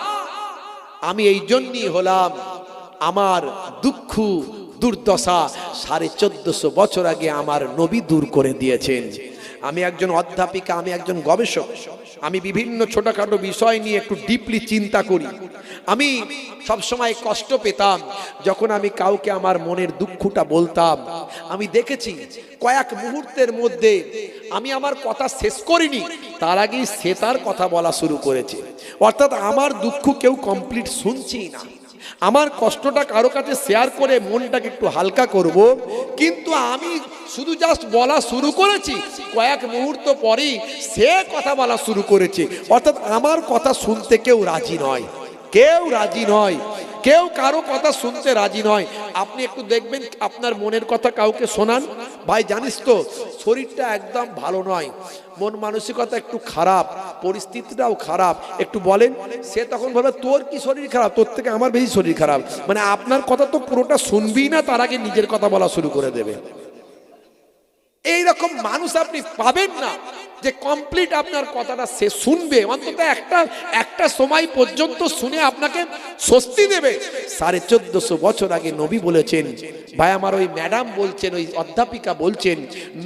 আমি এই জন্যই হলাম, আমার দুঃখ দুর্দশা 1450 বছর আগে আমার নবী দূর করে দিয়েছেন। আমি একজন অধ্যাপিকা, আমি একজন গবেষক, আমি বিভিন্ন ছোটখাটো বিষয় নিয়ে একটু ডিপলি চিন্তা করি। আমি সবসময় কষ্ট পেতাম যখন আমি কাউকে আমার মনের দুঃখটা বলতাম। আমি দেখেছি কয়েক মুহূর্তের মধ্যে আমি আমার কথা শেষ করিনি, তার আগেই সে তার কথা বলা শুরু করেছে। অর্থাৎ আমার দুঃখ কেউ কমপ্লিট শুনছি না। আমার কষ্টটা কারো কাছে শেয়ার করে মনটাকে একটু হালকা করব, কিন্তু আমি শুধু জাস্ট বলা শুরু করেছি, কয়েক মুহূর্ত পরেই সে কথা বলা শুরু করেছে। অর্থাৎ আমার কথা শুনতে কেউ রাজি নয়, কেউ রাজি নয়, কেউ কারো কথা শুনতে রাজি নয়। আপনি একটু দেখবেন, আপনার মনের কথা কাউকে শোনান, ভাই জানিস তো শরীরটা একদম ভালো নয়, মন মানসিকতা একটু খারাপ, পরিস্থিতিটাও খারাপ, একটু বলেন। সে তখন বলবে, তোর কি শরীর খারাপ? তোর থেকে আমার বেশি শরীর খারাপ। মানে আপনার কথা তো পুরোটা শুনবি না, তার আগে নিজের কথা বলা শুরু করে দেবে। এইরকম মানুষ আপনি পাবেন না যে কমপ্লিট আপনার কথাটা সে শুনবে, অন্তত একটা সময় পর্যন্ত শুনে আপনাকে স্বস্তি দেবে। 1450 বছর আগে নবী বলেছেন, ভাই আমার ওই ম্যাডাম বলছেন, ওই অধ্যাপিকা বলছেন,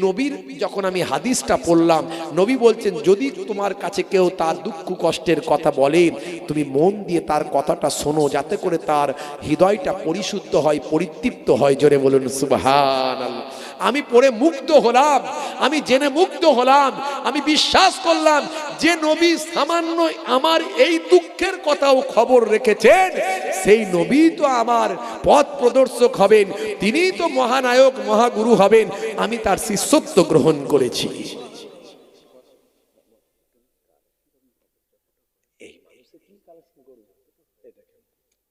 নবীর যখন আমি হাদিসটা পড়লাম, নবী বলছেন, যদি তোমার কাছে কেউ তার দুঃখ কষ্টের কথা বলে, তুমি মন দিয়ে তার কথাটা শোনো, যাতে করে তার হৃদয়টা পরিশুদ্ধ হয়, পরিতৃপ্ত হয়। জোরে বলুন সুবহানাল্লাহ। আমি পড়ে মুগ্ধ হলাম, আমি জেনে মুগ্ধ হলাম, আমি বিশ্বাস করলাম যে নবী সামান্য আমার এই দুঃখের কথাও খবর রেখেছেন, সেই নবী তো আমার পথ প্রদর্শক হবেন, তিনিই তো মহানায়ক মহাগুরু হবেন। আমি তার শিষ্যত্ব গ্রহণ করেছি।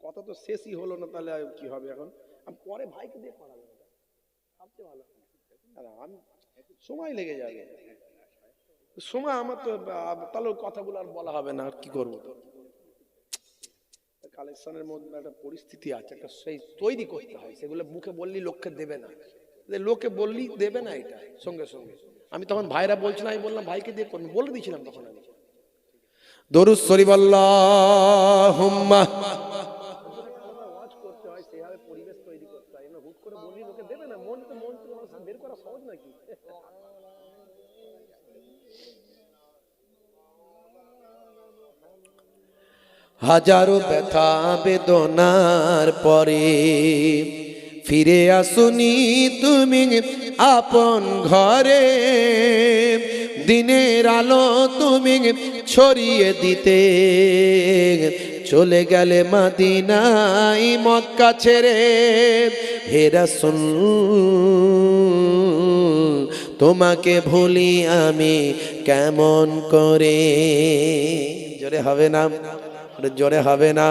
কথা তো শেষই হলো না, তাহলে কি হবে এখন? পরে ভাইকে দিয়ে করাবো, সবচেয়ে ভালো। আমি সময় লেগে যাবে, সময় আমার তো, তাহলে কথাগুলো আর বলা হবে না, আর কি করবো? কালেকশনের মধ্যে একটা পরিস্থিতি আছে, একটা সেই তৈরি করতে হয়। সেগুলো মুখে বললি লোককে দেবে না, লোকে বললি দেবে না, এটা সঙ্গে সঙ্গে। আমি তখন ভাইরা বলছিলাম, আমি বললাম ভাইকে দিয়ে করবেন, বলে দিয়েছিলাম তখন আমি। দরুদ শরীফ আল্লাহুম্মা, করতে হয় সেভাবে পরিবেশ তৈরি করতে হয়। হুট করে বললি লোকে দেবে না, মন বের করা সহজ নাকি? হাজারো ব্যথা বেদনার পরে ফিরে আসুনি তুমি আপন ঘরে, দিনের আলো তুমি ছড়িয়ে দিতে চলে গেলে মদিনায় মক্কা ছেড়ে। হে রাসূল তোমাকে ভুলি আমি কেমন করে? জোরে হবে না, জোরে হবে না।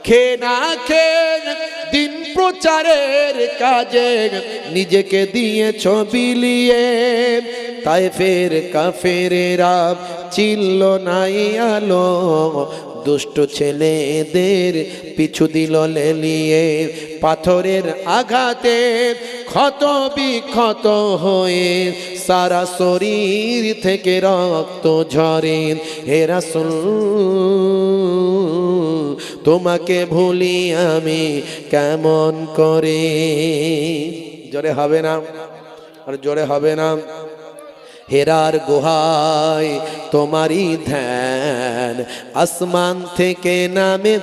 খে না খে দিন প্রচারের কাজে নিজেকে দিয়েছ বিলিয়ে, তাইফের কাফেরেরা চিনল নাই আলো, দুষ্ট ছেলেদের পিছু দিল লেলিয়ে, পাথরের আঘাতে ক্ষত বিক্ষত হয়ে সারা শরীর থেকে রক্ত ঝরে। হে রাসূল তোমাকে ভুলি আমি কেমন করে। জোরে হবে না, আর জোরে হবে না। হেরার গুহায় তোমারই ধ্যান, আসমান থেকে নামে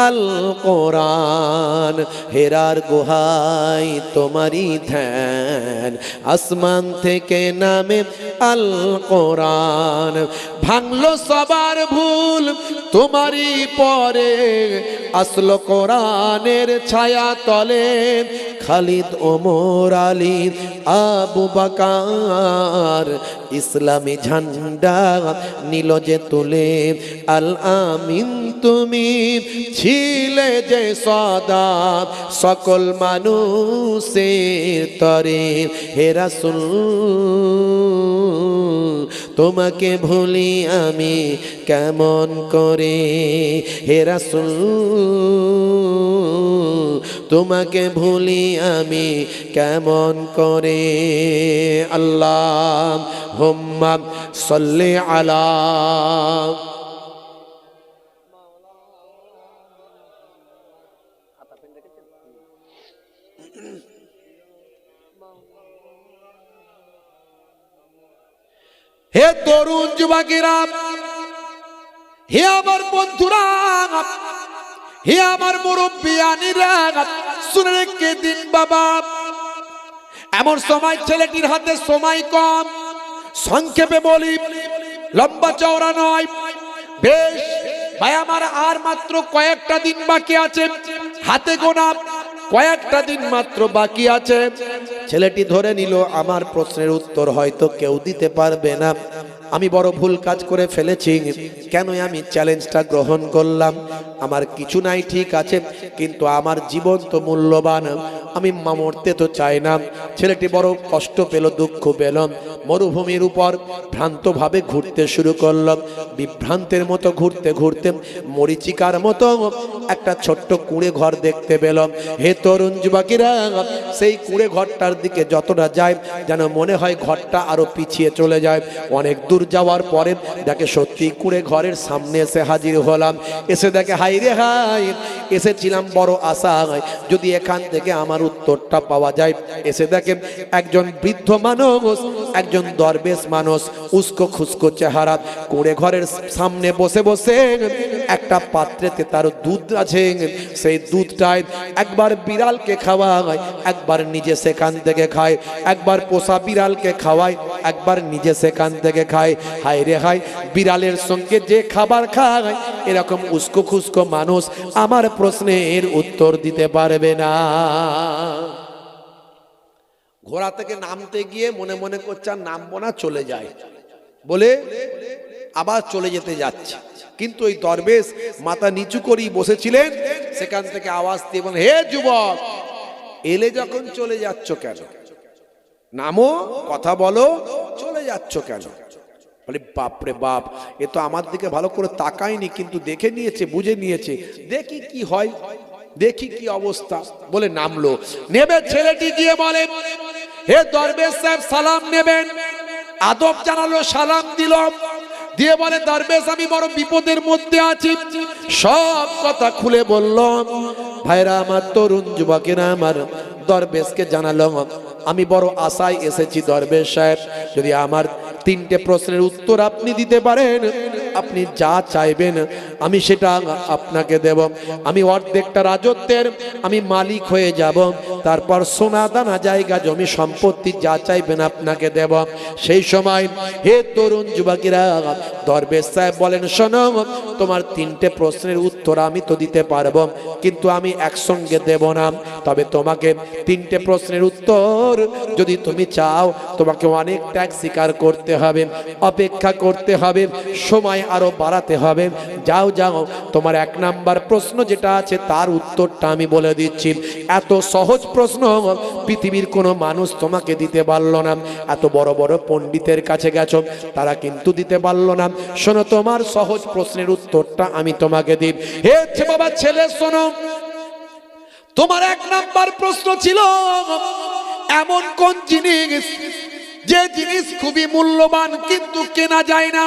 আল কোরআন। হেরার গুহায় তোমারই ধ্যান, আসমান থেকে নামে আল কোরআন। ভাঙলো সবার ভুল তোমারই পরে, আসলো কোরআনের ছায়া তলে। খালিদ ওমর আলী আবু বকর ইসলামী ঝান্ডা নিল যে তুলে। আল আমিন তুমি ছিলে যে সদা সকল মানুষের তরে। হে রাসূল তোমাকে ভুলি আমি কেমন করে। হে রাসূল তোমাকে ভুলি আমি কেমন করে। আল্লাহুম্মা সাল্লি আলা। হে তরুণ যুবকেরা, হে আমার বন্ধুরা, হে আমার মুরব্বিয়ানিরা, শুনে রেখে দিন বাবা। এমন সময় ছেলেটির হাতে সময় কম, সংক্ষেপে বলি, লম্বা চওড়া নয়, বেশ ভাই আমার আর মাত্র কয়েকটা দিন বাকি আছে, হাতে গোনা কয়েকটা দিন মাত্র বাকি আছে। ছেলেটি ধরে নিল আমার প্রশ্নের উত্তর হয়তো কেউ দিতে পারবে না, আমি বড় ভুল কাজ করে ফেলেছি, কেন আমি চ্যালেঞ্জটা গ্রহণ করলাম। আমার কিছু নাই ঠিক আছে, কিন্তু আমার জীবন তো মূল্যবান, আমি মরতে তো চাই না। ছেলেটি বড় কষ্ট পেল, দুঃখ পেল, মরুভূমির উপর ভ্রান্তভাবে ঘুরতে শুরু করলাম। বিভ্রান্তের মতো ঘুরতে ঘুরতে মরিচিকার মতো একটা ছোট্ট কুঁড়ে ঘর দেখতে পেলাম। হে তরুণ যুবকেরা, সেই কুঁড়ে ঘরটার দিকে যতটা যায় যেন মনে হয় ঘরটা আরো পিছিয়ে চলে যায়। অনেক দূর যাওয়ার পরে দেখে সত্যি কুঁড়ে ঘরের সামনে এসে হাজির হলাম। এসে দেখে হাই রে হাই, এসেছিলাম বড় আশা যদি এখান থেকে আমার উত্তরটা পাওয়া যায়। এসে দেখে একজন বৃদ্ধ মানুষ, একজন দরবেশ মানুষ, উস্কো খুস্কো চেহারা, কুঁড়ে ঘরের সামনে বসে বসে একটা পাত্রেতে তার দুধ আছে, সেই দুধটাই একবার বিড়ালকে খাওয়ায়, একবার নিজে সেখান থেকে খায়, একবার পোষা বিড়ালকে খাওয়ায়, একবার নিজে সেখান থেকে খায়। হায় রে হায়, বিড়ালের সঙ্গে যে খাবার খায় এরকম উস্কো খুস্কো মানুষ আমার প্রশ্নের উত্তর দিতে পারবে না। ঘোড়া থেকে নামতে গিয়ে মনে মনে করছে আর নামবো না, চলে যায় বলে আবার চলে যেতে যাচ্ছে। কিন্তু ওই দরবেশ মাথা নিচু করেই বসেছিলেন, সেখান থেকে আওয়াজ দিয়ে বলেন, হে যুবক, এলে যখন চলে যাচ্ছ কেন? নামো, কথা বলো, চলে যাচ্ছ কেন? বলে বাপরে বাপ, এ তো আমার দিকে ভালো করে তাকায়নি, কিন্তু দেখে নিয়েছে, বুঝে নিয়েছে, দেখি কি হয়, দেখি কি অবস্থা। বলে নামলো। নেবে ছেলেটি গিয়ে বলে, হে দরবেশ সাহেব সালাম নেবেন। আদব জানালো, সালাম দিল, দিয়ে বলে, দরবেশ আমি বড় বিপদের মধ্যে আছি। সব কথা খুলে বললাম। ভাইরা আমার, তরুণ যুবকেরা আমার, দরবেশকে জানালো, আমি বড় আশায় এসেছি দরবেশ সাহেব, যদি আমার 3টে প্রশ্নের উত্তর আপনি দিতে পারেন, আপনি যা চাইবেন আমি সেটা আপনাকে দেব। আমি অর্ধেকটা রাজত্বের আমি মালিক হয়ে যাব, তারপর সোনা দানা জায়গা জমি সম্পত্তি যা চাইবেন আপনাকে দেব। সেই সময় হে তরুণ যুবকেরা, দরবেশ সাহেব বলেন, শোনো, তোমার 3টে প্রশ্নের উত্তর আমি তো দিতে পারবো, কিন্তু আমি একসঙ্গে দেব না। তবে তোমাকে 3টে প্রশ্নের উত্তর যদি তুমি চাও, তোমাকে অনেক ত্যাগ স্বীকার করতে হবে, অপেক্ষা করতে হবে, সময় সময় আরো বাড়াতে হবে। যাও যাও, তোমার 1 নাম্বার প্রশ্ন যেটা আছে তার উত্তরটা আমি বলে দিচ্ছি। এত সহজ প্রশ্ন পৃথিবীর কোনো মানুষ তোমাকে দিতে পারলো না। এত বড় বড় পণ্ডিতের কাছে গেছো, তারা কিন্তু দিতে পারলো না। শোনো, তোমার সহজ প্রশ্নের উত্তরটা আমি তোমাকে দিই। হে বাবা ছেলে শোনো, তোমার 1 নাম্বার প্রশ্ন ছিল এমন কোন জিনিস, যে জিনিস খুবই মূল্যবান কিন্তু কেনা যায় না,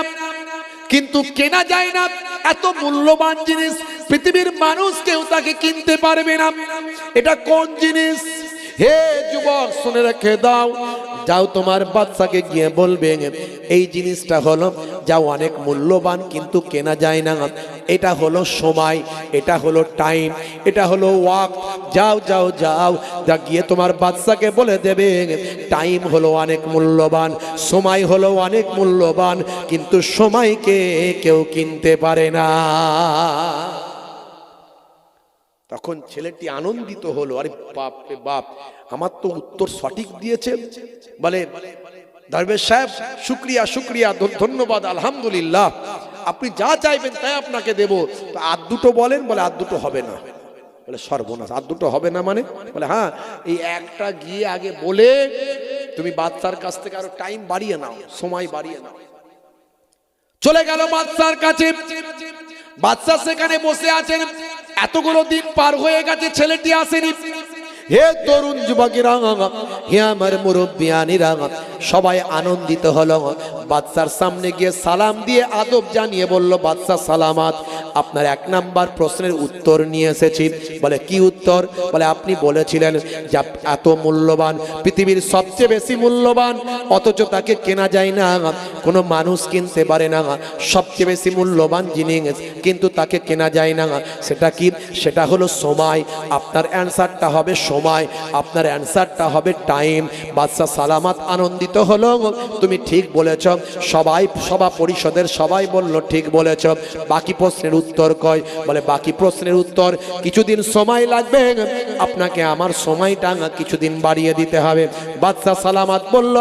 কিন্তু কেনা যায় না। এত মূল্যবান জিনিস পৃথিবীর মানুষ কেউ তাকে কিনতে পারবে না, এটা কোন জিনিস? হে যুবক শুনে রেখে দাও, যাও তোমার বাচ্চাকে গিয়ে বলবে এই জিনিসটা হলো যা অনেক মূল্যবান কিন্তু কেনা যায় না, এটা হলো সময়, এটা হলো টাইম, এটা হলো ওয়াক্ত। যাও যাও যাও, যা গিয়ে তোমার বাচ্চাকে বলে দেবে টাইম হলো অনেক মূল্যবান, সময় হলো অনেক মূল্যবান, কিন্তু সময়কে কেউ কিনতে পারে না। তখন ছেলেটি আনন্দিত হলো, আরে বাপ রে বাপ, আমার তো উত্তর সঠিক দিয়েছে। বলে দরবেশ সাহেব শুক্রিয়া শুক্রিয়া, ধন্যবাদ, আলহামদুলিল্লাহ, আপনি যা চাইবেন তাই আপনাকে দেব। তো আর দুটো বলেন। বলে আর দুটো হবে না। বলে সর্বনাশ, আর দুটো হবে না মানে? বলে হ্যাঁ, এই একটা গিয়ে আগে বলে তুমি বাচ্চার কাছ থেকে আরো টাইম বাড়িয়ে নাও, সময় বাড়িয়ে নাও। চলে গেল বাচ্চার কাছে, বাচ্চা সেখানে বসে আছেন। এতগুলো দিন পার হয়ে গেছে, ছেলেটি আসেনি। হে তরুণ যুবকেরা, হে আমার মুরব্বিয়ানিরা, সবাই আনন্দিত হলো। বাচ্চার সামনে গিয়ে সালাম দিয়ে আদব জানিয়ে বলল, বাচ্চা সালামাত, আপনার 1 নাম্বার প্রশ্নের উত্তর নিয়ে এসেছি। বলে কি উত্তর? বলে আপনি বলেছিলেন যে এত মূল্যবান, পৃথিবীর সবচেয়ে বেশি মূল্যবান, অথচ তাকে কেনা যায় না, কোনো মানুষ কিনতে পারে না। সবচেয়ে বেশি মূল্যবান জিনিস কিন্তু তাকে কেনা যায় না, সেটা কি? সেটা হলো সময়। আপনার অ্যান্সারটা হবে সময়, আপনার অ্যান্সারটা হবে টাইম। বাদশা সালামাত আনন্দিত হলো, তুমি ঠিক বলেছ। সবাই সভা পরিষদের সবাই বলল ঠিক বলেছ। বাকি প্রশ্নের উত্তর কয়? বলে বাকি প্রশ্নের উত্তর কিছুদিন সময় লাগবে, আপনাকে আমার সময়টা কিছুদিন বাড়িয়ে দিতে হবে। বাদশা সালামাত বলল,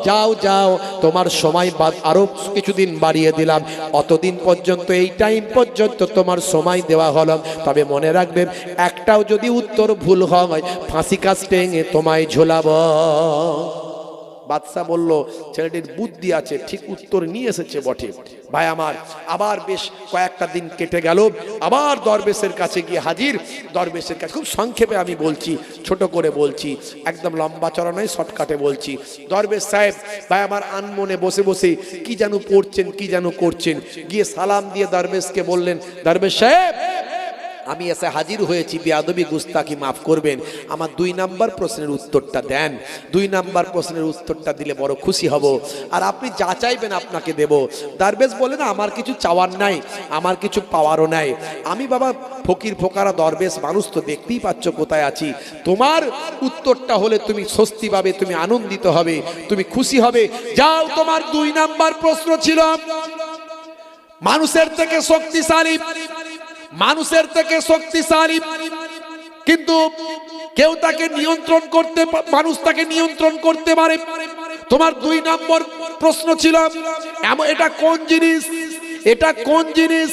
যাও যাও, তোমার সময় আরো কিছুদিন বাড়িয়ে দিলাম, অতদিন পর্যন্ত, এই টাইম পর্যন্ত তোমার সময় দেওয়া হলো। তবে মনে রাখবে, একটাও যদি উত্তর ভুল হয় ফাঁসি কাস্টে তোমায় ঝোলাবো। বাদশা বলল, ছেলেটির বুদ্ধি আছে, ঠিক উত্তর নিয়ে এসেছে বটে। ভাই আমার, আবার বেশ কয়েকটা দিন কেটে গেল, আবার দরবেশের কাছে গিয়ে হাজির। দরবেশের কাছে, খুব সংক্ষেপে আমি বলছি, ছোট করে বলছি, একদম লম্বা চড়া নয়, শর্টকাটে বলছি। দরবেশ সাহেব ভাই আমার আনমনে বসে বসে কি যেন পড়ছেন, কি যেন করছেন। গিয়ে সালাম দিয়ে দরবেশকে বললেন, দরবেশ সাহেব আমি এসে হাজির হয়েছি, বেয়াদবি গুস্তাকি মাফ করবেন, আমার 2 নাম্বার প্রশ্নের উত্তরটা দেন। 2 নাম্বার প্রশ্নের উত্তরটা দিলে বড় খুশি হব, আর আপনি যা চাইবেন আপনাকে দেব। দরবেশ বলে, না আমার কিছু চাওয়ার নাই, আমার কিছু পাওয়ারও নাই, আমি বাবা ফকির ফোকারা দরবেশ মানুষ, তো দেখতেই পাচ্ছ কোথায় আছি। তোমার উত্তরটা হলে তুমি স্বস্তি পাবে, তুমি আনন্দিত হবে, তুমি খুশি হবে। যাও, তোমার 2 নাম্বার প্রশ্ন ছিল মানুষের থেকে শক্তিশালী, মানুষের থেকে শক্তিশালী, কিন্তু কেউ তাকে নিয়ন্ত্রণ করতে, মানুষ তাকে নিয়ন্ত্রণ করতে পারে। তোমার 2 নম্বর প্রশ্ন ছিল এটা কোন জিনিস, এটা কোন জিনিস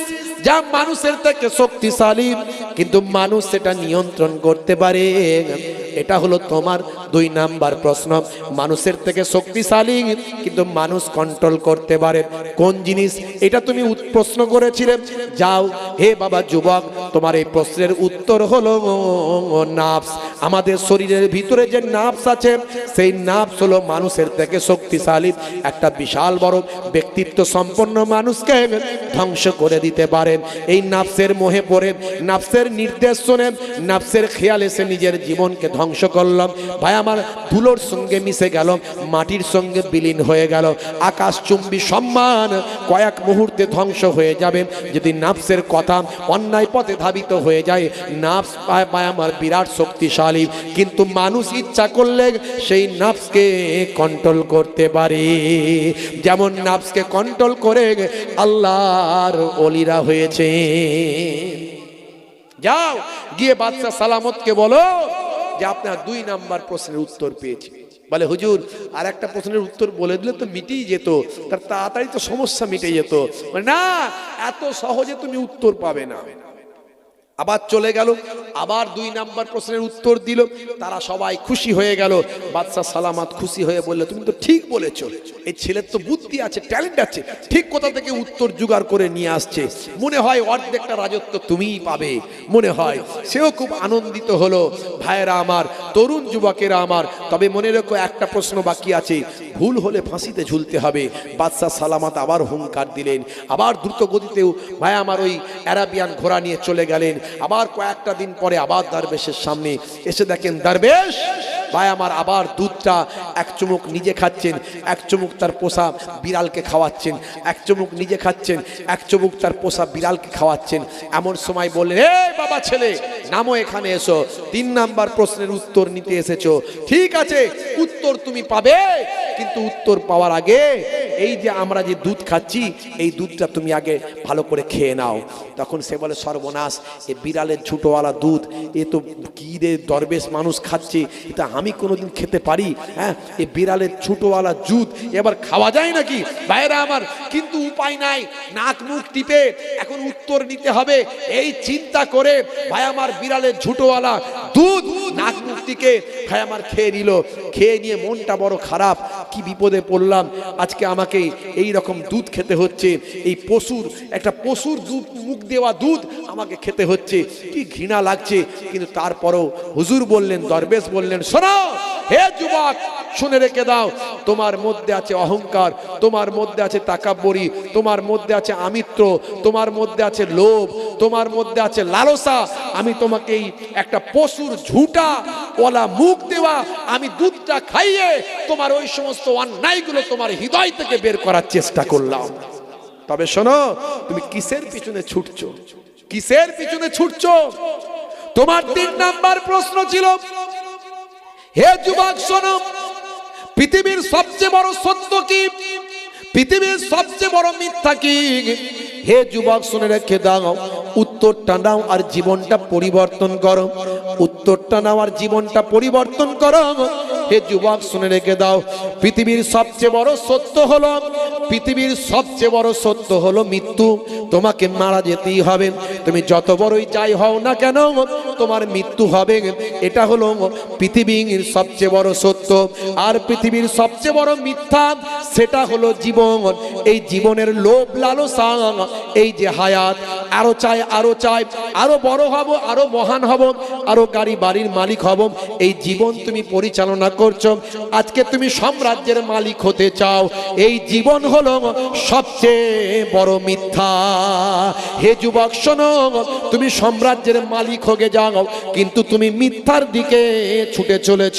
যা মানুষের থেকে শক্তিশালী কিন্তু মানুষ সেটা নিয়ন্ত্রণ করতে পারে। এটা হলো তোমার 2 নাম্বার প্রশ্ন, মানুষের থেকে শক্তিশালী কিন্তু মানুষ কন্ট্রোল করতে পারে কোন জিনিস, এটা তুমি প্রশ্ন করেছিলে। যাও হে বাবা যুবক, তোমার এই প্রশ্নের উত্তর হলো নাফস। আমাদের শরীরের ভিতরে যে নাফস আছে, সেই নাফস হলো মানুষের থেকে শক্তিশালী। একটা বিশাল বড় ব্যক্তিত্ব সম্পন্ন মানুষকে ধ্বংস করে দিতে পারে। এই নাফসের মোহে পড়ে, নাফসের নির্দেশ শুনে, নাফসের খেয়াল এসে নিজের জীবনকে ধ্বংস করলাম। ভাই আমার, ধুলোর সঙ্গে মিশে গেল, মাটির সঙ্গে বিলীন হয়ে গেল। আকাশচুম্বী সম্মান কয়েক মুহূর্তে ধ্বংস হয়ে যাবে যদি নাফসের কথা অন্যায় পথে ধাবিত হয়ে যায়। নাফস ভাই আমার বিরাট শক্তিশালী, কিন্তু মানুষ ইচ্ছা করলে সেই নাফসকে কন্ট্রোল করতে পারে। যেমন নাফসকে কন্ট্রোল করে আল্লাহর ওলিরা হয়েছে। যাও গিয়ে বাদশা সালামতকে বলো যে আপনার 2 নাম্বার প্রশ্নের উত্তর পেয়েছি। বলে হুজুর আর একটা প্রশ্নের উত্তর বলে দিলে তো মিটেই যেত, তার তাড়াতাড়ি তো সমস্যা মিটে যেত। না, এত সহজে তুমি উত্তর পাবে না। আবার চলে গেল, আবার 2 নাম্বার প্রশ্নের উত্তর দিল, তারা সবাই খুশি হয়ে গেল। বাদশা সালামত খুশি হয়ে বললে তুমি তো ঠিক বলেছো, এই ছেলের তো বুদ্ধি আছে, ট্যালেন্ট আছে, ঠিক কোথা থেকে উত্তর জোগাড় করে নিয়ে আসছে, মনে হয় অর্ধেকটা রাজত্ব তুমিই পাবে মনে হয়। সেও খুব আনন্দিত হলো। ভাইয়েরা আমার, তরুণ যুবকেরা আমার, তবে মনে রেখো একটা প্রশ্ন বাকি আছে, ভুল হলে ফাঁসিতে ঝুলতে হবে। বাদশা সালামত আবার হুঙ্কার দিলেন, আবার দ্রুত গতিতেও ভাই আমার ওই অ্যারাবিয়ান ঘোড়া নিয়ে চলে গেলেন। আবার কয়েকটা দিন পরে আবার দরবেশের সামনে এসে দেখেন দরবেশ ভাই আমার আবার দুধটা এক চুমুক নিজে খাচ্ছেন, এক চুমুক তার পোষা বিড়ালকে খাওয়াচ্ছেন, এক চুমুক নিজে খাচ্ছেন, এক চুমুক তার পোষা বিড়ালকে খাওয়াচ্ছেন। এমন সময় বললেন, এ বাবা ছেলে নামো, এখানে এসো, 3 নাম্বার প্রশ্নের উত্তর নিতে এসেছো, ঠিক আছে উত্তর তুমি পাবে, কিন্তু উত্তর পাওয়ার আগে এই যে আমরা যে দুধ খাচ্ছি এই দুধটা তুমি আগে ভালো করে খেয়ে নাও। তখন সে বলে, সর্বনাশ, এ বিড়ালের ছোটোওয়ালা দুধ, এ তো কি রে দরবেশ মানুষ খাচ্ছে, এটা আমি কোনোদিন খেতে পারি? হ্যাঁ, এ বিড়ালের ছোটোওয়ালা দুধ এবার খাওয়া যায় নাকি? বাইরে আমার কিন্তু উপায় নাই, নাক মুখ টিপে এখন উত্তর নিতে হবে, এই চিন্তা করে ভাই আমার বিড়ালের ছোটোওয়ালা দুধ নাক মুখ টিকে ভাই আমার খেয়ে নিল। খেয়ে নিয়ে মনটা বড় খারাপ, কি বিপদে পড়লাম, আজকে আমাকে এই রকম দুধ খেতে হচ্ছে, এই পশুর একটা পশুর দুধ, মুখ দেওয়া দুধ আমাকে খেতে হচ্ছে, কি ঘৃণা লাগছে। কিন্তু তারপরও হুজুর বললেন, দরবেশ বললেন, শোনো হে যুবক, শুনে রেখে দাও, তোমার মধ্যে আছে অহংকার, তোমার মধ্যে আছে তাকাব্বরি, তোমার মধ্যে আছে আমিত্ব, তোমার মধ্যে আছে লোভ, তোমার মধ্যে আছে লালসা। আমি তোমাকে একটা পশুর ঝুটা ওলা মুখ দেওয়া আমি দুধটা খাইয়ে তোমার ওই সমস্ত অন্যায়গুলো তোমার হৃদয় থেকে বের করার চেষ্টা করলাম। তবে শোনো, তুমি কিসের পিছনে ছুটছো, কিসের পিছনে ছুটছো? তোমার 3 নাম্বার প্রশ্ন ছিল, হে যুবক শোনো, পৃথিবীর সবচেয়ে বড় সত্য কি, পৃথিবীর সবচেয়ে বড় মিথ্যা কি? হে যুবক শুনে রেখে দাও, উত্তরটা নাও আর জীবনটা পরিবর্তন করো, উত্তরটা নাও আর জীবনটা পরিবর্তন করো। হে যুবক শুনে রেখে দাও, পৃথিবীর সবচেয়ে বড় সত্য হলো, পৃথিবীর সবচেয়ে বড় সত্য হলো মৃত্যু। তোমাকে মারা যেতেই হবে, তুমি যত বড়ই যাই হও না কেন তোমার মৃত্যু হবে, এটা হলো পৃথিবীর সবচেয়ে বড় সত্য। আর পৃথিবীর সবচেয়ে বড় মিথ্যা, সেটা হলো জীবন। এই জীবনের লোভ লালসা, এই যে হায়াত, আরো চাই আরো চাই, আরো বড় হব, আরো মহান হব, আরো গাড়ি বাড়ির মালিক হব, এই জীবন তুমি পরিচালনা করছো। আজকে তুমি সাম্রাজ্যের মালিক হতে চাও, এই জীবন হলো সবচেয়ে বড় মিথ্যা। হে যুবক শোনো, তুমি সাম্রাজ্যের মালিক হয়ে যাও, কিন্তু তুমি মিথ্যার দিকে ছুটে চলেছ।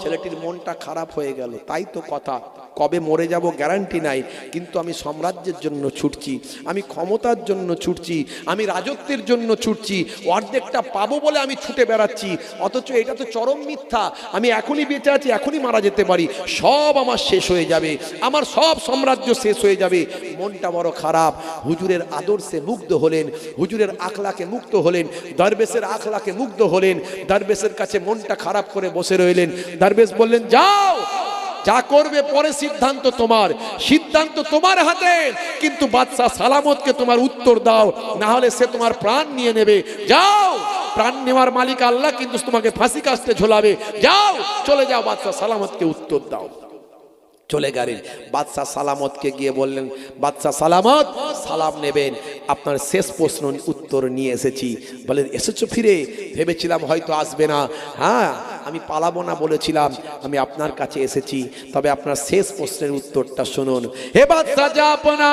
ছেলেটির মনটা খারাপ হয়ে গেল, তাই তো কথা, কবে মরে যাব গ্যারান্টি নাই, কিন্তু আমি সাম্রাজ্যের জন্য ছুটছি, আমি ক্ষমতার জন্য ছুটছি, আমি রাজত্বের জন্য ছুটছি, অর্ধেকটা পাবো বলে আমি ছুটে বেড়াচ্ছি, অথচ এটা তো চরম মিথ্যা। আমি এখনই বেঁচে আছি, এখনই মারা যেতে পারি, সব আমার শেষ হয়ে যাবে, আমার সব সাম্রাজ্য শেষ হয়ে যাবে। মনটা বড় খারাপ। হুজুরের আদর্শে মুগ্ধ হলেন, হুজুরের আখলাকে মুগ্ধ হলেন, দরবেশের আখলাকে মুগ্ধ হলেন, দরবেশের কাছে মনটা খারাপ করে বসে রইলেন। দরবেশ বললেন, যাও, যা করবে পরে সিদ্ধান্ত তোমার, সিদ্ধান্ত তোমার হাতে, কিন্তু বাদশা সালামতকে তোমার উত্তর দাও, না হলে সে তোমার প্রাণ নিয়ে নেবে। যাও, প্রাণ নেওয়ার মালিক আল্লাহ, কিন্তু তোমাকে ফাঁসি কাস্তে ঝোলাবে। যাও, চলে যাও, বাদশা সালামতকে উত্তর দাও। চলে গেলেন। বাদশা সালামতকে গিয়ে বললেন, বাদশা সালামত, সালাম নেবেন, আপনার শেষ প্রশ্ন উত্তর নিয়ে এসেছি। বলেন, এসেছো ফিরে? ভেবেছিলাম হয়তো আসবে না, হ্যাঁ আমি পালাবো না বলেছিলাম, আমি আপনার কাছে এসেছি, তবে আপনার শেষ প্রশ্নের উত্তরটা শুনুন। হে বাদশা জাহাপনা,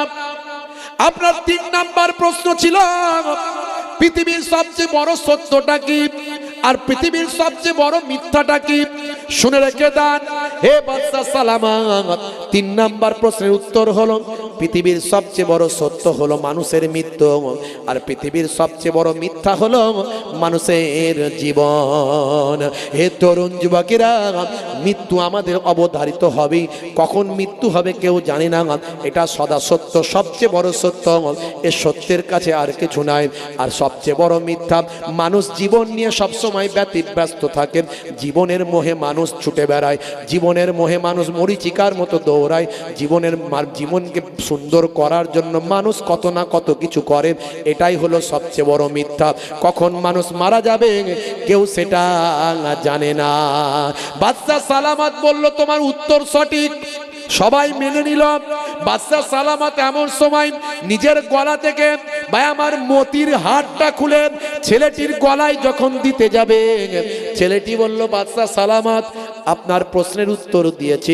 আপনার 3 নাম্বার প্রশ্ন ছিল, পৃথিবীর সবচেয়ে বড় সত্যটা কি আর পৃথিবীর সবচেয়ে বড় মিথ্যাটা কি? শুনে রেখে দেন হে বাদশা সালামত, তিন নাম্বার প্রশ্নের উত্তর হলো পৃথিবীর সবচেয়ে বড় সত্য হলো মানুষের মৃত্যু, আর পৃথিবীর সবচেয়ে বড় মিথ্যা হলো মানুষের জীবন। হে তরুণ যুবকেরা, মৃত্যু আমাদের অবধারিত হবে, কখন মৃত্যু হবে কেউ জানে না, এটা সদা সত্য, সবচেয়ে বড় সত্য, এ সত্যের কাছে আর কিছু নাই। আর সবচেয়ে বড় মিথ্যা, মানুষ জীবন নিয়ে সবসময় ব্যতিব্যস্ত থাকে, জীবনের মোহে মানুষ ছুটে বেড়ায়, জীবনের মোহে মানুষ মরীচিকার মতো দৌড়ায়, জীবনকে সুন্দর করার জন্য মানুষ কত না কত কিছু করে, এটাই হলো সবচেয়ে বড় মিথ্যা। কখন মানুষ মারা যাবে কেউ সেটা জানে না। বাদশা সালামত বলল তোমার উত্তর সঠিক, সবাই মেনে নিল। বাদশা সালামত এমন সময় নিজের গলা থেকে ভাই আমার মতির হারটা খুলে ছেলেটির গলায় যখন দিতে যাবে, ছেলেটি বলল বাদশা সালামত আপনার প্রশ্নের উত্তর দিয়েছি,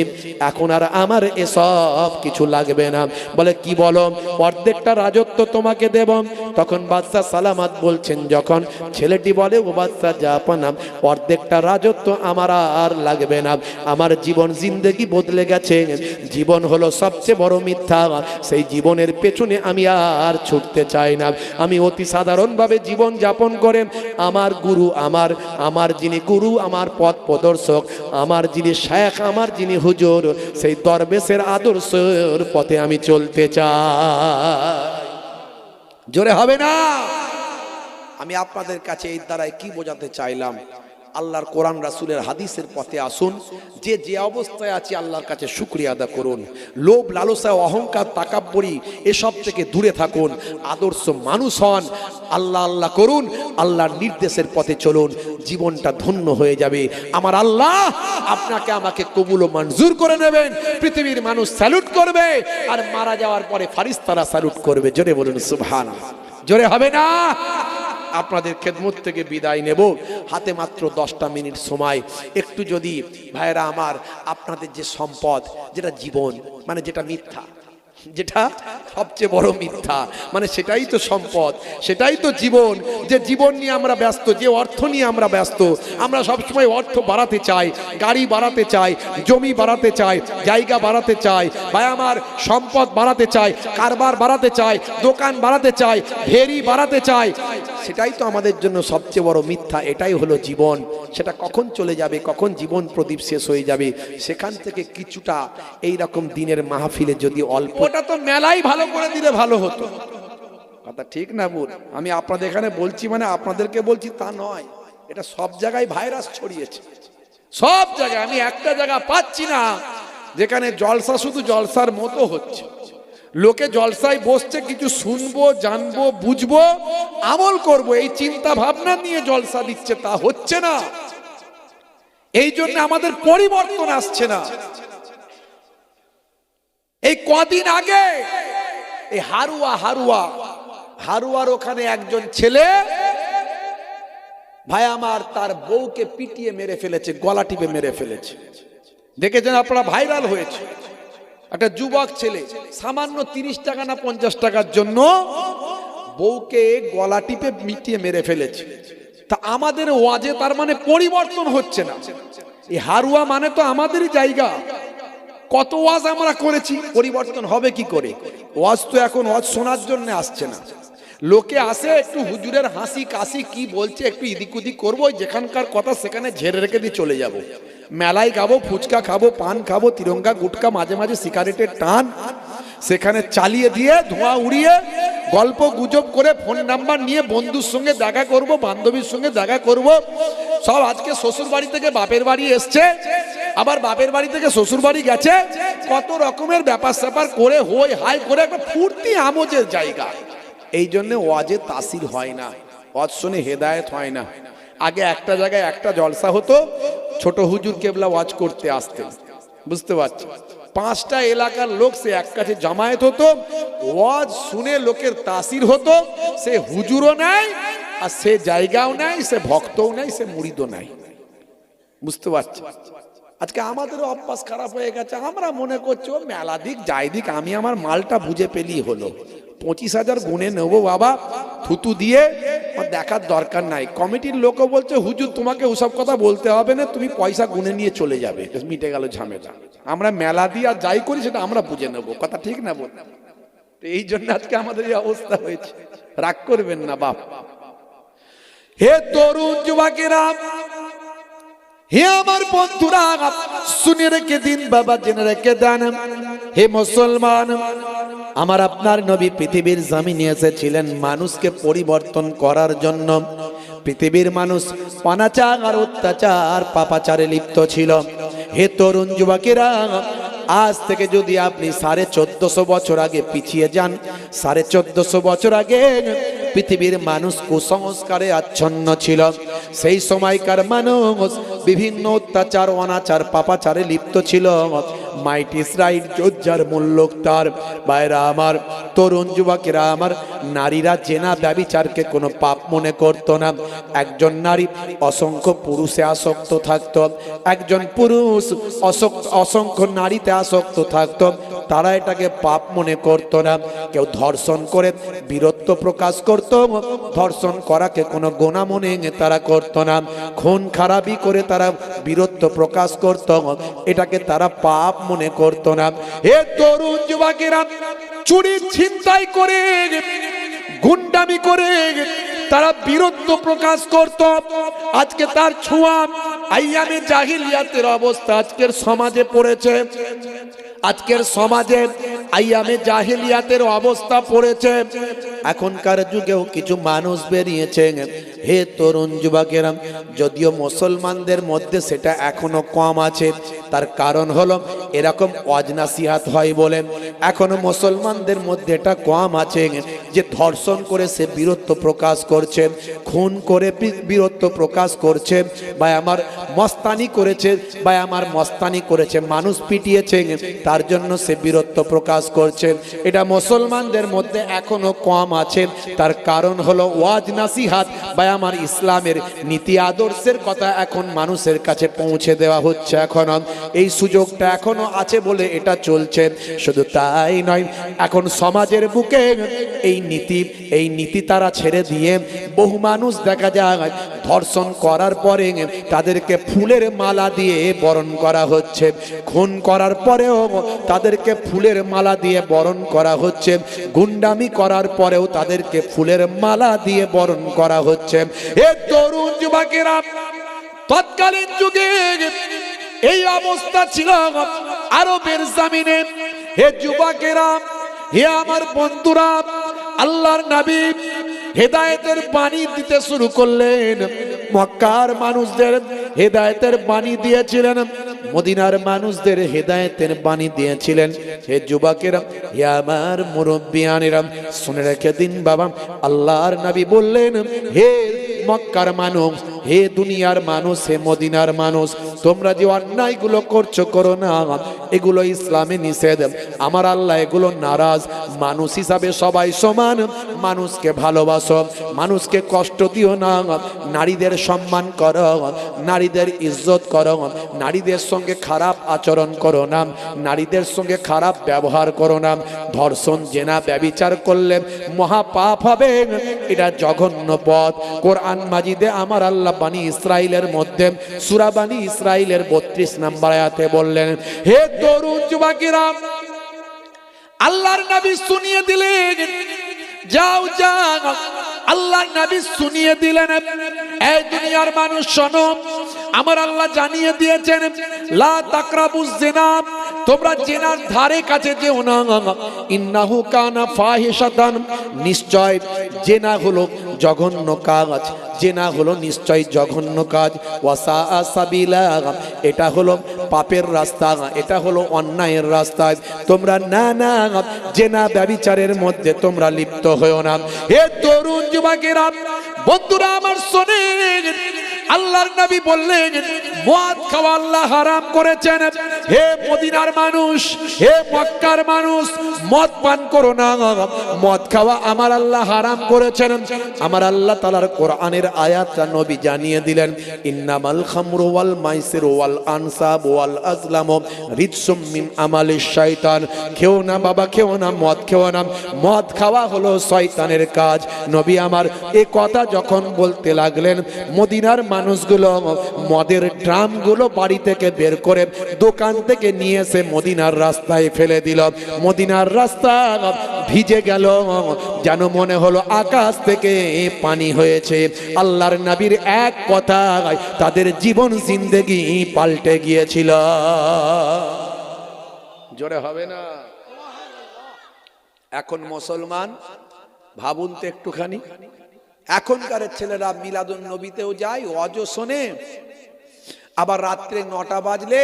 এখন আর আমার এসব কিছু লাগবে না। বলে কি বলো? অর্ধেকটা রাজত্ব তোমাকে দেব। তখন বাদশা সালামত বলছেন, যখন ছেলেটি বলে ও বাদশা জাহাপনা অর্ধেকটা রাজত্ব আমার আর লাগবে না, আমার জীবন জিন্দেগি বদলে গেছে, জীবন হলো সবচেয়ে বড় মিথ্যা, সেই জীবনের পেছনে আমি আর ছুটতে চাই না, আমি অতি সাধারণভাবে জীবন যাপন করে আমার গুরু, আমার যিনি গুরু, আমার পথ প্রদর্শক, আমার যিনি শেখ, আমার যিনি হুজুর, সেই দরবেশের আদর্শের পথে আমি চলতে চাই। জোরে হবে না? আমি আপনাদের কাছে এই দ্বারাই কি বোঝাতে চাইলাম, আল্লাহর কোরআন রাসূলের হাদিসের পথে আসুন, যে যে অবস্থায় আছে আল্লাহর কাছে শুকরিয়া আদা করুন, লোভ লালসা অহংকার তাকাব্বুরি এসব থেকে দূরে থাকুন, আদর্শ মানুষ হন, আল্লাহ আল্লাহ করুন, আল্লাহর নির্দেশের পথে চলুন, জীবনটা ধন্য হয়ে যাবে। আমার আল্লাহ আপনাকে আমাকে কবুল ও মঞ্জুর করে নেবেন, পৃথিবীর মানুষ স্যালুট করবে, আর মারা যাওয়ার পরে ফারিস্তারা স্যালুট করবে। জোরে বলুন সুবহানাল্লাহ। জোরে হবে না? আপনাদের খেদমত থেকে বিদায় নেব, হাতে মাত্র 10টা মিনিট সময়। একটু যদি ভাইরা আমার, আপনাদের যে সম্পদ, যেটা জীবন, মানে যেটা মিথ্যা, যেটা সবচেয়ে বড় মিথ্যা, মানে সেটাই তো সম্পদ, সেটাই তো জীবন, যে জীবন নিয়ে আমরা ব্যস্ত, যে অর্থ নিয়ে আমরা ব্যস্ত, আমরা সবসময় অর্থ বাড়াতে চাই, গাড়ি বাড়াতে চাই, জমি বাড়াতে চাই, জায়গা বাড়াতে চাই, ভাই আমার সম্পদ বাড়াতে চাই, কারবার বাড়াতে চাই, দোকান বাড়াতে চাই, ভেরি বাড়াতে চাই, সেটাই তো আমাদের জন্য সবচেয়ে বড় মিথ্যা, এটাই হলো জীবন। সেটা কখন চলে যাবে, কখন জীবন প্রদীপ শেষ হয়ে যাবে, সেখান থেকে কিছুটা এই রকম দিনের মাহফিলে যদি অল্প, ওটা তো মেলাই ভালো করে দিলে ভালো হতো, কথা ঠিক না বল? আমি আপনাদের এখানে বলছি মানে আপনাদেরকে বলছি তা নয়, এটা সব জায়গায় ভাইরাস ছড়িয়েছে, সব জায়গায়। আমি একটা জায়গা পাচ্ছি না যেখানে জলসা শুধু জলসার মতো হচ্ছে, লোকে জলসায় বসছে, কিছু শুনবো, জানবো, বুঝবো, আমল করব, এই চিন্তা ভাবনা নিয়ে জলসা দিচ্ছে, তা হচ্ছে না। এই জন্য আমাদের পরিবর্তন আসছে না। এই কদিন আগে এই হারুয়ার ওখানে একজন ছেলে ভাই আমার তার বউকে পিটিয়ে মেরে ফেলেছে, গলা টিপে মেরে ফেলেছে, দেখেছেন আপনারা? ভাইরাল হয়েছে। একটা যুবক ছেলে সামান্য 30 টাকা না 50 টাকার জন্য বউকে গলা টিপে মিটিয়ে মেরে ফেলেছে। তা আমাদের ওয়াজে তার মানে পরিবর্তন হচ্ছে না। এই হারুয়া মানে তো আমাদেরই জায়গা, কত ওয়াজ আমরা করেছি, পরিবর্তন হবে কি করে? ওয়াজ তো এখন ওয়াজ শোনার জন্য আসছে না, লোকে আসে একটু হুজুরের হাসি কাশি কি বলছে একটু ইদিক উদিক করবো, যেখানকার কথা সেখানে ঝেড়ে রেখে দিয়ে চলে যাব। মেলায় খাবো, ফুচকা খাবো, পান খাবো, তিরঙ্গা গুটকা, মাঝে মাঝে সিগারেটের টান, সেখানে চালিয়ে দিয়ে ধোঁয়া উড়িয়ে গল্প গুজব করে ফোন নাম্বার নিয়ে বন্ধুর সঙ্গে দেখা করব, বান্ধবীর সঙ্গে দেখা করব। সব আজকে শ্বশুর বাড়ি থেকে বাপের বাড়ি এসছে, আবার বাপের বাড়ি থেকে শ্বশুর বাড়ি গেছে, কত রকমের ব্যাপার স্যাপার করে হই হাই করে একটা ফুর্তি আমোজের জায়গা। এই জন্য ওয়াজে তাসির হয় না, ওয়াজ শুনে হেদায়েত হয় না। আগে একটা জায়গায় একটা জলসা হতো, ছোট হুজুর কেবলা ওয়াজ করতে আসতেন, বুঝতে পারছি, 5টা এলাকার লোক সে এক কাছে জামায়াত হতো, ওয়াজ শুনে লোকের তাসির হতো, সে হুজুরও নাই, আর সে জায়গাও নাই, সে ভক্তও নাই, সে মুরিদও নাই, বুঝতে পারছি। আজকে আমাদেরও অভ্যাস খারাপ হয়ে গেছে, আমরা মনে করছি ও মেলা দিক যাই দিক, আমি আমার মালটা বুঝে পেলি হলো, 25,000 গুনে নেবো বাবা, থুতু দিয়ে দেখার দরকার নাই। কমিটির লোকও বলছে হুজুর তোমাকে ওসব কথা বলতে হবে না, তুমি পয়সা গুনে নিয়ে চলে যাবে, মিটে গেল ঝামেলা। আমরা মেলা দিয়ে আর যাই করি সেটা আমরা বুঝে নেবো, কথা ঠিক না বল? এই জন্য আজকে আমাদের এই অবস্থা হয়েছে। রাগ করবেন না বাপ। হে তরুণ যুবকেরা, হে আমার বন্ধুরা, শুনে রেখে দিন বাবা, জেনে রেখে দেন। হে মুসলমান, আমার আপনার নবী পৃথিবীর জমিনে এসেছিলেন মানুষকে পরিবর্তন করার জন্য। পৃথিবীর মানুষ অনাচার আর অত্যাচার পাপাচারে লিপ্ত ছিল। হে তরুণ যুবকেরা, আজ থেকে যদি আপনি 1450 বছর আগে পিছিয়ে যান, 1450 বছর আগে পৃথিবীর মানুষ কুসংস্কারে আচ্ছন্ন ছিল। সেই সময়কার মানুষ বিভিন্ন অত্যাচার অনাচার পাপাচারে লিপ্ত ছিল। মাইট ইজ রাইট, যোজ্জার মূল্যক তার। বাইরা আমার, তরুণ যুবকেরা আমার, নারীরা জেনা ব্যভিচারকে কোনো পাপ মনে করতো না। একজন নারী অসংখ্য পুরুষে আসক্ত থাকতো, একজন পুরুষ অসংখ্য নারীতে আসক্ত থাকতো, তারা এটাকে পাপ মনে করতো না। কেউ ধর্ষণ করে বীরত্ব প্রকাশ করত, ধর্ষণ করাকে কোনো গুনাহ মনে তারা করতো না। খুন খারাপি করে তারা বীরত্ব প্রকাশ করত, এটাকে তারা পাপ মনে করতো না। হে তরুণ যুবকেরা, চুরি ছিনতাই করে গুন্ডামি করে তারা বীরত্ব প্রকাশ করত। আজকে তার ছোঁয়া আইয়ামে জাহিলিয়াতের অবস্থা আজকের সমাজে পড়েছে। আজকের সমাজে আইয়ামে জাহিলিয়াতের অবস্থা পড়েছে। এখনকার যুগেও কিছু মানুষ বেরিয়েছে। হে তরুণ যুবকেরা, যদিও মুসলমানদের মধ্যে সেটা এখনো কম আছে, তার কারণ হলো এরকম ওয়াজ-নাসিহাত হয় বলে এখনো মুসলমানদের মধ্যে এটা কম আছে যে ধর্ষণ করে সে বীরত্ব প্রকাশ করছে, খুন করে বীরত্ব প্রকাশ করছে, বা আমার মস্তানি করেছে, বা আমার মস্তানি করেছে, মানুষ পিটিয়েছে, তার জন্য সে বীরত্ব প্রকাশ করছে। এটা মুসলমানদের মধ্যে এখনো কম আছে। তার কারণ হলো ওয়াজ-নাসিহাত বা আমার ইসলামের নীতি আদর্শের কথা এখন মানুষের কাছে পৌঁছে দেওয়া হচ্ছে। এখনো এই সুযোগটা এখনো আছে বলে এটা চলছে। শুধু তাই নয়, এখন সমাজের বুকে এই নীতি তারা ছেড়ে দিয়ে বহু মানুষ দেখা যায় ধর্ষণ করার পরে তাদেরকে ফুলের মালা দিয়ে বরণ করা হচ্ছে, খুন করার পরেও তাদেরকে ফুলের মালা দিয়ে বরণ করা হচ্ছে, গুন্ডামি করার পরেও তাদেরকে ফুলের মালা দিয়ে বরণ করা হচ্ছে। এ তরুণ যুবকেরা, তৎকালীন যুগে এই অবস্থা ছিল আরবের জমিনে। হে যুবকেরা, হে আমার বন্ধুরা, আল্লাহর নবী হেদায়েতের বাণী দিতে শুরু করলেন। মক্কার মানুষদের হেদায়েতের বাণী দিয়েছিলেন, মদিনার মানুষদের হেদায়েতের বাণী দিয়েছিলেন। হে যুবকেরা, হে আমার মুরব্বিয়ানেরা, শুনে রেখে দিন বাবা, আল্লাহর নবী বললেন, হে মক্কার মানুষ, হে দুনিয়ার মানুষ, হে মদিনার মানুষ, তোমরা যে অন্যায়গুলো করছো করো না, এগুলো ইসলামে নিষেধ। আমার আল্লাহ এগুলো নারাজ। মানুষ হিসাবে সবাই সমান, মানুষকে ভালোবাসো, মানুষকে কষ্ট দিও না, নারীদের সম্মান করো, নারীদের ইজ্জত করো, নারীদের সঙ্গে খারাপ আচরণ করো না, নারীদের সঙ্গে খারাপ ব্যবহার করো না। ধর্ষণ জেনা ব্যভিচার করলে মহাপাপ হবে, এটা জঘন্য পথ। কোরআন মাজিদে আমার আল্লাহ বানি ইসরাইলের মধ্যে সূরা বানি ইসরাইলের 32 নম্বর আয়াতে বললেন, হে তরুণ যুবকেরা, আল্লাহর নবী শুনিয়ে দিলেন, যাও যাও, আল্লাহর নবী শুনিয়ে দিলেন, এই দুনিয়ার মানুষ শোনো, আমার আল্লাহ জানিয়ে দিয়েছেন, লা তাকরাবুজ জিনা, তোমরা জিনার ধারে কাছে যেও না, ইন্নাহু কানা ফাহিশাতান, নিশ্চয় জিনা হলো জঘন্য কাজ, জিনা হলো নিশ্চয় জঘন্য কাজ, ওয়াসা সাবিলা, এটা হলো পাপের রাস্তা, এটা হলো অন্যায়ের রাস্তা। তোমরা না না জিনা ব্যভিচারের মধ্যে তোমরা লিপ্ত হয়ো না। হে তরুণ যুবকেরা, বন্ধুরা আমার শোনেন, আল্লাহর নবী বললেন, মদ খাওয়া আল্লাহ হারাম করেছেন, হে মদিনার মানুষ, হে মক্কার মানুষ, মদ পান করো না। মদ খাওয়া আমার আল্লাহ হারাম করেছেন। আমার আল্লাহ তাআলার কোরআনের আয়াতটা নবী জানিয়ে দিলেন, ইন্নামাল খামরু ওয়াল মাইসিরু ওয়াল আনসাব ওয়াল আজলামু রিজসুম মিন আমালিশ শয়তান। খেও না বাবা, খেও না, মদ খেও না, মদ খাওয়া হলো শয়তানের কাজ। নবী আমার এই কথা যখন বলতে লাগলেন, মদিনার মানুষগুলো মদের ড্রামগুলো বাড়ি থেকে বের করে দোকান থেকে নিয়ে এসে মদিনার রাস্তায় ফেলে দিল। মদিনার রাস্তা ভিজে গেল, যেন মনে হলো আকাশ থেকে পানি হয়েছে। আল্লাহর নবীর এক কথায় তাদের জীবন জিন্দেগি পাল্টে গিয়েছিল। জোরে হবে না? এখন মুসলমান ভাবুন তো একটুখানি, এখনকার ছেলেরা মিলাদুন নবীতেও যায়, ওয়াজও শোনে, আবার রাত্রে 9টা বাজলে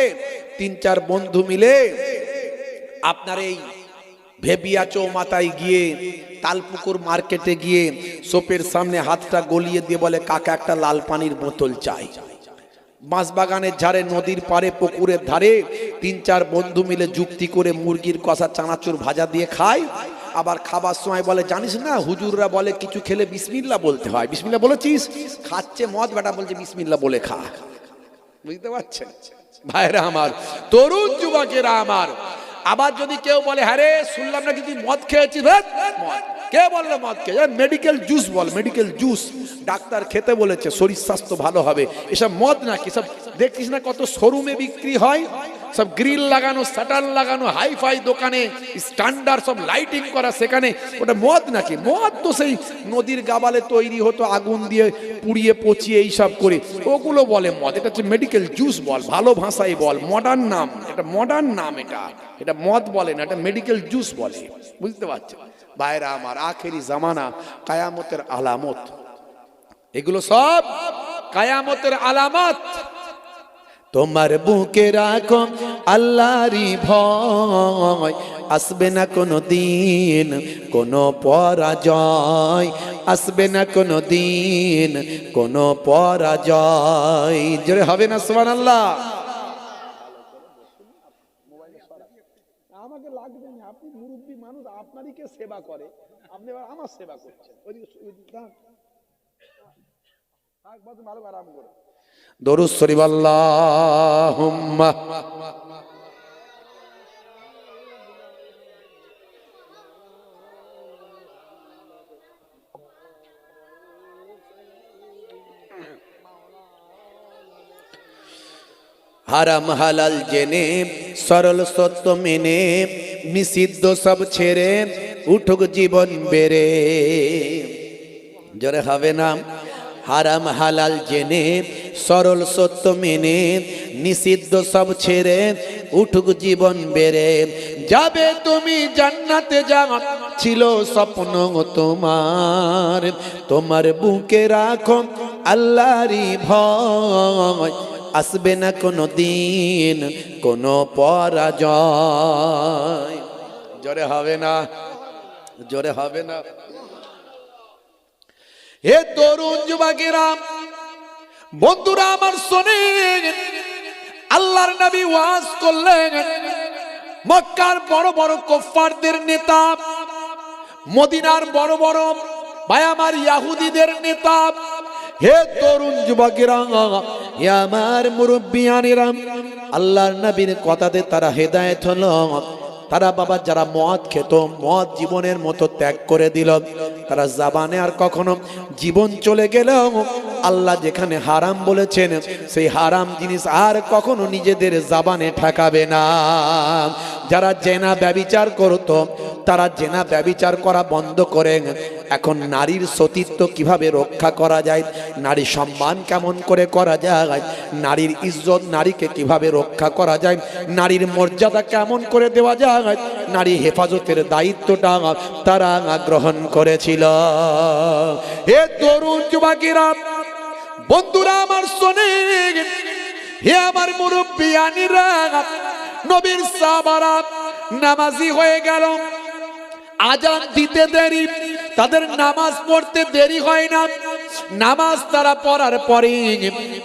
3-4 বন্ধু মিলে আপনার এই ভেবিয়া চৌমাথায় গিয়ে, তালপুকুর মার্কেটে গিয়ে সোপের সামনে হাতটা গলিয়ে দিয়ে বলে, কাকা একটা লাল পানির বোতল চাই। বাঁশবাগানের ধারে, নদীর পারে, পুকুরের ধারে 3-4 বন্ধু মিলে যুক্তি করে মুরগির কষা, চানাচুর ভাজা দিয়ে খায়। আবার খাবার সময় বলে, জানিস না হুজুররা বলে কিছু খেলে বিসমিল্লাহ বলতে হয়। বিসমিল্লাহ বলেছিস? খাচ্ছে মদ, বেটা বলছে বিসমিল্লাহ বলে খা। বুঝতে পারছেন ভাইরা আমার, তরুণ যুবকেরা আমার। আবার যদি কেউ বলে, হ্যাঁ রে শুনলাম নাকি তুই মদ খেয়েছিস, মদ কে বললো মদ খেয়ে? মেডিকেল জুস বল, মেডিকেল জুস, ডাক্তার খেতে বলেছে, শরীর স্বাস্থ্য ভালো হবে। এসব মদ নাকি? সব দেখছিস না কত শোরুমে বিক্রি হয়, সব গ্রিল লাগানো, শাটার লাগানো, হাইফাই দোকানে, স্ট্যান্ডার্ড সব লাইটিং করা, সেখানে ওটা মদ নাকি? মদ তো সেই নদীর গাবালে তৈরি হতো, আগুন দিয়ে পুড়িয়ে পচিয়ে এইসব করে, ওগুলো বলে মদ। এটা হচ্ছে মেডিকেল জুস বল, ভালো ভাষায় বল, মডার্ন নাম, এটা মডার্ন নাম। এটা মদ বলে না, এটা মেডিকেল জুস বলে। বুঝতে পারছেন ভাইরা আমার? আখেরি জামানা, কায়ামতের আলামত, এগুলো সব কায়ামতের আলামত। তোমার বুকে রাখো আল্লাহরই ভয়, আসবে না কোনো দিন কোনো পরাজয়, আসবে না কোনো দিন কোনো পরাজয়। জোরে হবে না সুবহানাল্লাহ? আমাকে লাগবে না, আপনি মুরব্বী মানুষ, আপনারই কে সেবা করে, আপনি আমার সেবা করছেন। ভালো আরাম করে দরুদ শরীফ আল্লাহুম্মা হারাম হালাল জেনে, সরল সত্য মেনে, নিষিদ্ধ সব ছেড়ে উঠুক জীবন বেড়ে। জোরে হবে না? হারাম হালাল জেনে, সরল সত্য মেনে, নিষিদ্ধ সব ছেড়ে উঠুক জীবন বেড়ে। যাবে তুমি জান্নাতে, যা ছিল স্বপ্ন তোমার, তোমার বুকে রাখো আল্লাহরই ভয়, আসবে না কোনো দিন কোনো পরাজয়। জোরে হবে না? জোরে হবে না? হে তরুণ যুবকেরা, বন্ধুরা আমার শোনেন, আল্লাহর নবী ওয়াজ করলেন, মক্কার বড় বড় কুফফারদের নেতা, মদিনার বড় বড় ভাই আমার ইহুদিদের নেতা। হে তরুণ যুবকেরা, হে আমার মুরব্বিয়ানেরা, আল্লাহর নবীর কথাতে তারা হেদায়েত হলো। তারা বাবা যারা মদ খেত, মদ জীবনের মতো ত্যাগ করে দিল। তারা জাবানে আর কখনো, জীবন চলে গেলেও আল্লাহ যেখানে হারাম বলেছেন, সেই হারাম জিনিস আর কখনো নিজেদের জাবানে ঠেকাবে না। যারা জেনা ব্যভিচার করতো, তারা জেনা ব্যভিচার করা বন্ধ করে এখন নারীর সতীত্ব কিভাবে রক্ষা করা যায়, নারী সম্মান কেমন করে করা যায়, নারীর ইজ্জত, নারীকে কিভাবে রক্ষা করা যায়, নারীর মর্যাদা কেমন করে দেওয়া যায়, নারী হেফাজতের দায়িত্বটা তারা গ্রহণ করেছিল। হে তরুণ যুবকেরা, বন্ধুরা আমার শোনেন, হে আমার মুরব্বিয়ানিরা, নবীর সাহাবারা নামাজি হয়ে গেল, আজান দিতে দেরি, তাদের নামাজ পড়তে দেরি হয় না। নামাজ তারা পড়ার পরে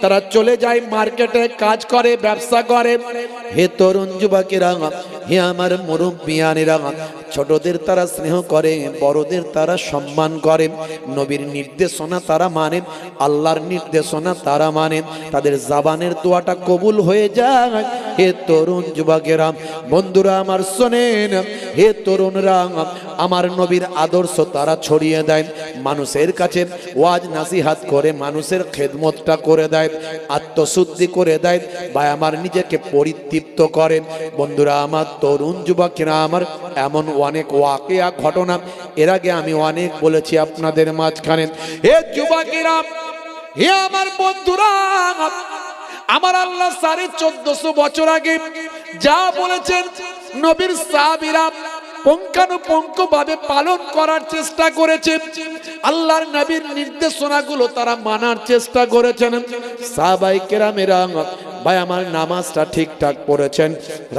তারা চলে যায় মার্কেটে, কাজ করে, ব্যবসা করে। হে তরুণ যুবকেরা, হে আমার মুরব্বিয়ানেরা, ছোটদের তারা স্নেহ করে, বড়দের তারা সম্মান করে, নবীর নির্দেশনা তারা মানে, আল্লাহর নির্দেশনা তারা মানে, তাদের জাবানের দোয়াটা কবুল হয়ে যায়। হে তরুণ যুবকেরা, বন্ধুরা আমার শোনেন, হে তরুণরা, আমার নবীর আদর্শ তারা ছড়িয়ে দেয়, মানুষের কাছে ওয়াজ নাসিহাত করে মানুষের খেদমতটা করে দেয়, আত্মশুদ্ধি করে দেয়, বা আমার নিজেকে পরিতৃপ্ত করেন। বন্ধুরা আমার, তরুণ যুবকেরা আমার, এমন অনেক ওয়াকিয়া ঘটনা এর আগে আমি অনেক বলেছি আপনাদের মাঝখানে। হে যুবকেরা, হে আমার বন্ধুরা, আমার আল্লাহ 1450 বছর আগে যা বলেছেন নবীর সাহাবীরা পুঙ্খানুপুঙ্খ ভাবে পালন করার চেষ্টা করেছে। আল্লাহর নবীর নির্দেশনাগুলো তারা মানার চেষ্টা করেছেন। সাহাবায়ে কেরামেরা ভাই আমার নামাজটা ঠিকঠাক পড়েছেন,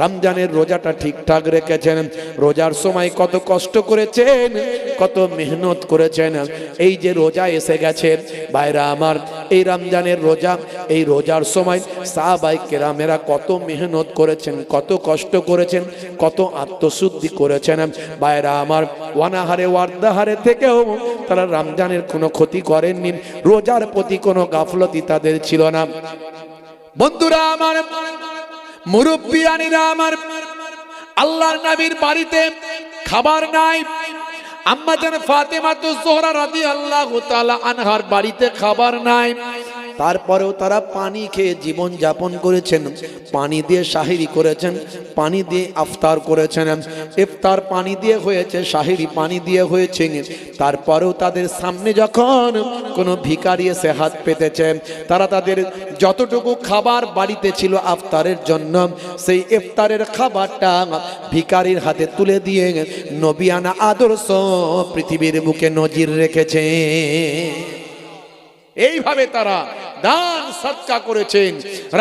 রমজানের রোজাটা ঠিকঠাক রেখেছেন, রোজার সময় কত কষ্ট করেছেন, কত মেহনত করেছেন। এই যে রোজা এসে গেছে ভাইরা আমার, এই রমজানের রোজা, এই রোজার সময় সাহাবায়ে কেরামেরা কত মেহনত করেছেন, কত কষ্ট করেছেন, কত আত্মশুদ্ধি করেছেন। ভাইরা আমার, ওয়ানাহারে ওয়ার্দাহারে থেকেও তারা রমজানের কোনো ক্ষতি করেননি, রোজার প্রতি কোনো গাফলতি তাদের ছিল না। বন্ধুরা আমার, মুরব্বিয়ানিরা আমার, আল্লাহর নবীর বাড়িতে খাবার নাই। আম্মা জান ফাতেমাতুজ জোহরা রাদিয়াল্লাহু তাআলা আনহার বাড়িতে খাবার নাই, তারপরেও তারা পানি খেয়ে জীবন যাপন করেছেন, পানি দিয়ে সাহিরি করেছেন, পানি দিয়ে ইফতার করেছেন। ইফতার পানি দিয়ে হয়েছে, সাহিরি পানি দিয়ে হয়েছে। তারপরেও তাদের সামনে যখন কোনো ভিখারি এসে হাত পেতেছে, তারা তাদের যতটুকু খাবার বাড়িতে ছিল ইফতারের জন্য, সেই ইফতারের খাবারটা ভিখারির হাতে তুলে দিয়ে নবিয়ানা আদর্শ পৃথিবীর বুকে নজির রেখেছে। এইভাবে তারা দান সদকা করেছেন।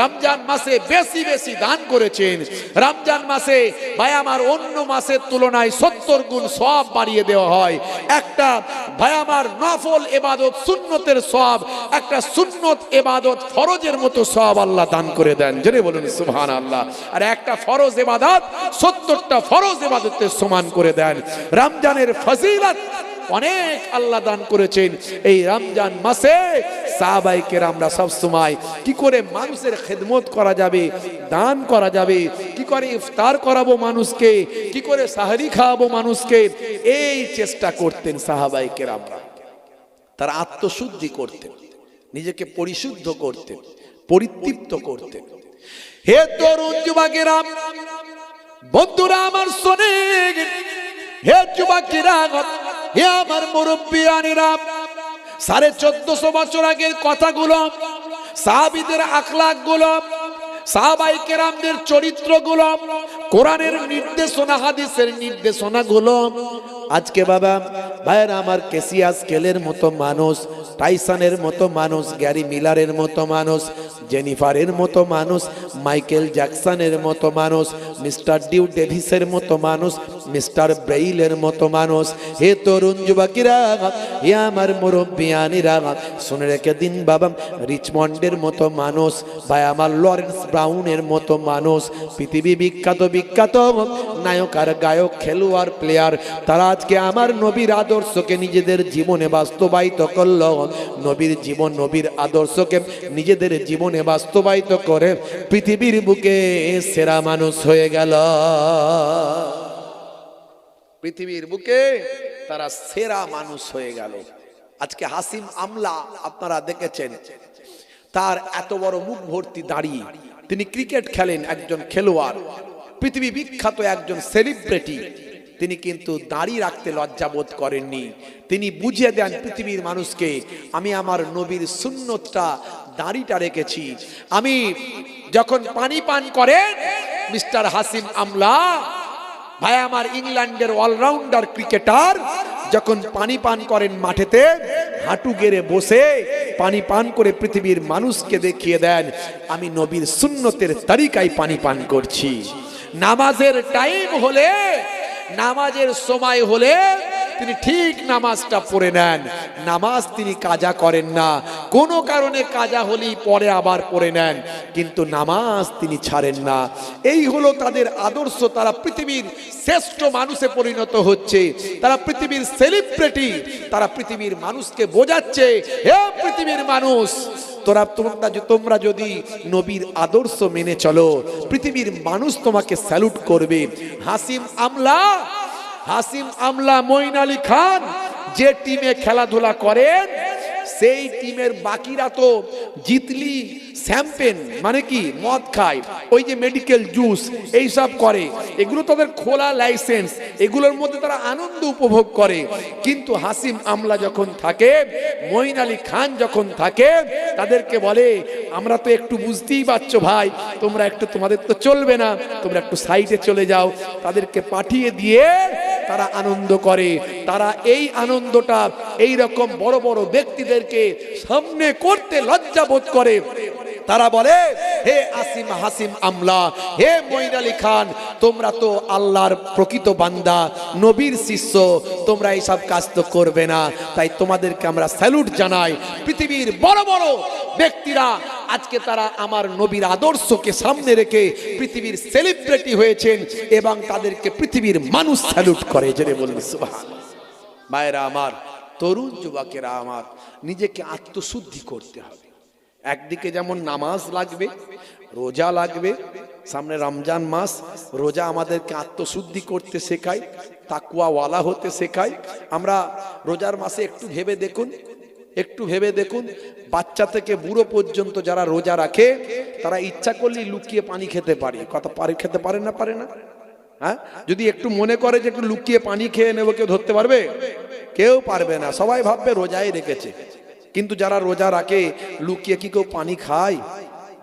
রমজান মাসে বেশি বেশি দান করেছেন। রমজান মাসে ভাই আমার অন্য মাসের তুলনায় 70 গুণ সওয়াব বাড়িয়ে দেওয়া হয়। একটা ভাই আমার নফল ইবাদত, সুন্নতের সওয়াব, একটা সুন্নত ইবাদত ফরজের মতো সওয়াব আল্লাহ দান করে দেন। জোরে বলুন সুবহানাল্লাহ। আর একটা ফরজ ইবাদত 70টা ফরজ ইবাদতের সমান করে দেন। রমজানের ফজিলত অনেক আল্লাহ দান করেছেন। এই রমজান মাসে সাহাবায়ে কেরামরা সব সময় কি করে মানুষের খেদমত করা যাবে, দান করা যাবে, কি করে ইফতার করাবো মানুষকে, কি করে সাহরি খাওয়াবো মানুষকে, এই চেষ্টা করতেন সাহাবায়ে কেরামরা। তারা আত্মশুদ্ধি করতেন, নিজেকে পরিশুদ্ধ করতেন, পরিতৃপ্ত করতেন। হে তরুণ যুবকেরা, বন্ধুরা আমার শোনেন, হে যুবকেরা, হে আমার মুরব্বিয়ানেরা, 1450 বছর আগের কথাগুলো, সাহাবীদের আখলাকগুলো, সাহাবায়ে কেরামদের চরিত্রগুলো, কোরআনের নির্দেশনা, হাদিসের নির্দেশনাগুলো আজকে বাবা ভাইয়েরা আমার, কেসিয়াস কেলের মতো মানুষ, টাইসনের মতো মানুষ, গ্যারি মিলারের মতো মানুষ, জেনিফারের মতো মানুষ, মাইকেল জ্যাকসনের মতো মানুষ, মিস্টার ডিউ ডেভিসের মতো মানুষ, মিস্টার ব্রেইলের মতো মানুষ। হে তরুণ যুবকেরা, হে আমার মুরব্বিয়ানেরা, শুনে রেখে দিন বাবা, রিচমন্ডের মতো মানুষ, ভাই আমার লরেন্স ব্রাউনের মতো মানুষ, পৃথিবী বিখ্যাত বিখ্যাত নায়ক আর গায়ক, খেলোয়াড়, প্লেয়ার, তারা আজকে আমার নবীর আদর্শকে নিজেদের জীবনে বাস্তবায়িত করল। নবীর জীবন, নবীর আদর্শকে নিজেদের জীবনে বাস্তবায়িত করে পৃথিবীর বুকে সেরা মানুষ হয়ে গেল। পৃথিবীর বুকে তারা সেরা মানুষ হয়ে গেল। আজকে হাসিম আমলা আপনারা দেখেছেন, তার এত বড় মুখ ভর্তি দাড়ি, তিনি ক্রিকেট খেলেন, একজন খেলোয়াড়, পৃথিবী বিখ্যাত একজন সেলিব্রিটি, তিনি কিন্তু দাড়ি রাখতে লজ্জাবোধ করেননি। তিনি বুঝিয়ে দেন পৃথিবীর মানুষকে, আমি আমার নবীর সুন্নতটা, দাড়িটা রেখেছি। আমি যখন পানি পান করেন মিস্টার হাসিম আমলা, ভাই আমার ইংল্যান্ডের অলরাউন্ডার ক্রিকেটার, যখন পানি পান করেন মাঠেতে, হাঁটু গেড়ে বসে পানি পান করে পৃথিবীর মানুষকে দেখিয়ে দেন, আমি নবীর সুন্নতের তরিকায় পানি পান করছি। নামাজের টাইম হলে, নামাজের সময় হলে তিনি ঠিক নামাজটা পড়ে নেন। নামাজ তিনি কাজা করেন না, কোনো কারণে কাজা হলেই পরে আবার পড়ে নেন, কিন্তু নামাজ তিনি ছাড়েন না। এই হলো তাদের আদর্শ। তারা পৃথিবীর শ্রেষ্ঠ মানুষে পরিণত হচ্ছে, তারা পৃথিবীর সেলিব্রিটি, তারা পৃথিবীর মানুষকে বোঝাচ্ছে, হে পৃথিবীর মানুষ, তোমরা যদি নবীর আদর্শ মেনে চলো, পৃথিবীর মানুষ তোমাকে স্যালুট করবে। হাসিম আমলা মঈন আলী খান যে টিমে খেলাধুলা করেন, সেই টিমের বাকিরা তো জিতলি শ্যাম্পেন মানে কি মদ খায়, ওই যে মেডিকেল জুস এইসব করে, এগুলো তাদের খোলা লাইসেন্স, এগুলোর মধ্যে তারা আনন্দ উপভোগ করে। কিন্তু হাসিম আমলা যখন থাকে, মঈন আলী খান যখন থাকে, তাদেরকে বলে আমরা তো একটু বুঝতেই পারছো ভাই, তোমরা একটু, তোমাদের তো চলবে না, তোমরা একটু সাইডে চলে যাও। তাদেরকে পাঠিয়ে দিয়ে তারা আনন্দ করে। তারা এই আনন্দটা এই রকম বড় বড় ব্যক্তিদেরকে সামনে করতে লজ্জা বোধ করে। তারা বলে, হে হাসিম আমলা, হে মঈন আলী খান, তোমরা তো আল্লাহর প্রকৃত বান্দা, নবীর শিষ্য, তোমরা এইসব কাজ তো করবে না, তাই তোমাদেরকে আমরা স্যালুট জানাই। পৃথিবীর বড় বড় ব্যক্তিরা আজকে তারা আমার নবীর আদর্শকে সামনে রেখে পৃথিবীর সেলিব্রিটি হয়েছেন এবং তাদেরকে পৃথিবীর মানুষ স্যালুট করে। জেনে বলুন সুবহানাল্লাহ। ভাইরা আমার, তরুণ যুবকেরা আমার, নিজেকে আত্মশুদ্ধি করতে হবে। একদিকে যেমন নামাজ লাগবে, রোজা লাগবে, সামনে রমজান মাস, রোজা আমাদেরকে আত্মশুদ্ধি করতে শেখায়, তাকওয়াওয়ালা হতে শেখায়। আমরা রোজার মাসে একটু ভেবে দেখুন, বাচ্চা থেকে বুড়ো পর্যন্ত যারা রোজা রাখে, তারা ইচ্ছা করলেই লুকিয়ে পানি খেতে পারে। খেতে পারে না? হ্যাঁ, যদি একটু মনে করে যে একটু লুকিয়ে পানি খেয়ে নেবো, কেউ ধরতে পারবে? কেউ পারবে না। সবাই ভাববে রোজাই রেখেছে। কিন্তু যারা রোজা রাখে, লুকিয়ে কি কেউ পানি খায়?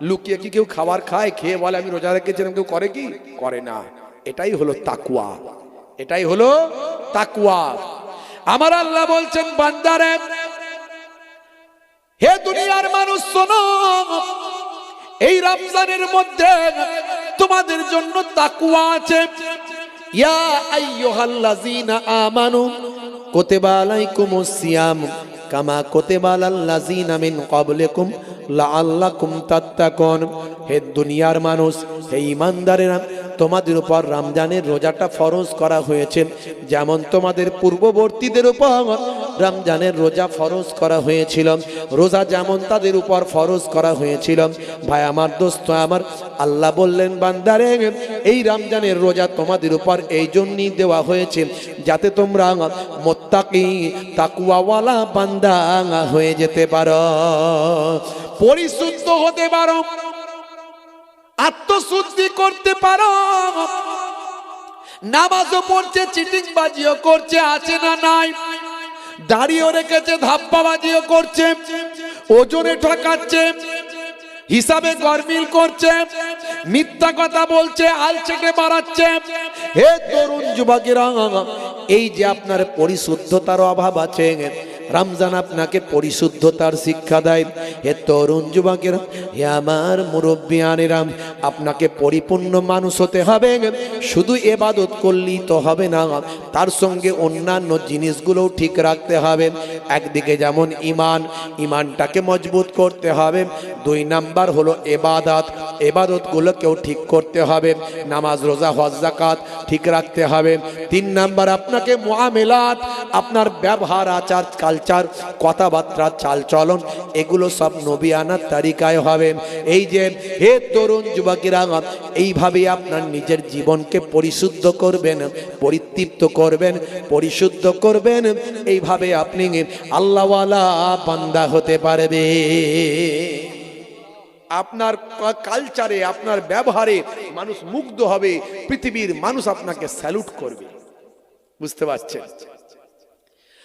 লুকিয়ে কি কেউ খাবার খায়? খেয়ে বলে আমি রোজা রেখেছিলাম, কেউ করে কি? করে না। এটাই হলো তাকওয়া, এটাই হলো তাকওয়া। আমার আল্লাহ বলছেন, বান্দারে, হে দুনিয়ার মানুষ শোনো, এই রমজানের মধ্যে তোমাদের জন্য তাকওয়া আছে। ইয়া আইয়ুহাল্লাযীনা আমানু কুতিবা আলাইকুমুস সিয়াম কামা কুতিবা আলাল্লাযীনা মিন ক্বাবলিকুম লাআল্লাকুম তাত্তাকুন। হে দুনিয়ার মানুষ, হে ঈমানদারেরা, তোমাদের উপর রমজানের রোজাটা ফরজ করা হয়েছে, যেমন তোমাদের পূর্ববর্তীদের উপর রমজানের রোজা ফরজ করা হয়েছিল। রোজা যেমন তাদের উপর ফরজ করা হয়েছিল। ভাই আমার, দোস্ত আমার, আল্লাহ বললেন, বান্দারে, এই রমজানের রোজা তোমাদের উপর এই জন্যই দেওয়া হয়েছে যাতে তোমরা মুত্তাকি, তাকওয়াওয়ালা বান্দা হয়ে যেতে পারো, পরিশুদ্ধ হতে পারো, আত্মশুদ্ধি করতে পারো। নামাজও পড়ছে, চিটিং বাজিও করছে, আছে না নাই? দাড়িও রেখেছে, ধাপ্পাবাজিও করছে, ওজনে ঠকাচ্ছে, হিসাবে গরমিল করছে, মিথ্যা কথা বলছে, আলচেটে বাড়াচ্ছে। হে তরুণ যুবকেরা, এই যে আপনার পরিশুদ্ধতার অভাব আছে, রমজান আপনাকে পরিশুদ্ধতার শিক্ষা দেয়। হে তরুণ যুবকেরা, হে আমার মুরব্বিয়ানেরা, আপনাকে পরিপূর্ণ মানুষ হতে হবে। শুধু ইবাদত করলেই তো হবে না, তার সঙ্গে অন্যান্য জিনিসগুলোও ঠিক রাখতে হবে। একদিকে যেমন ইমানটাকে মজবুত করতে হবে। 2 নাম্বার হলো ইবাদত, ইবাদতগুলোকেও ঠিক করতে হবে। নামাজ, রোজা, হজ, যাকাত ঠিক রাখতে হবে। 3 নাম্বার আপনাকে মুআমেলাত, আপনার ব্যবহার, আচার, কালচার, কথাবার্তা, চালচলন, এগুলো সব নবিয়ানার তারিকায় হবে। এই যে হে তরুণ যুবকেরা, এইভাবে আপনার নিজের জীবনকে পরিশুদ্ধ করবেন, পরিতৃপ্ত করবেন, পরিশুদ্ধ করবেন। এইভাবে আপনি আল্লাহওয়ালা বান্দা হতে পারবে। আপনার কালচারে, আপনার ব্যবহারে মানুষ মুগ্ধ হবে, পৃথিবীর মানুষ আপনাকে স্যালুট করবে। বুঝতে পারছেন?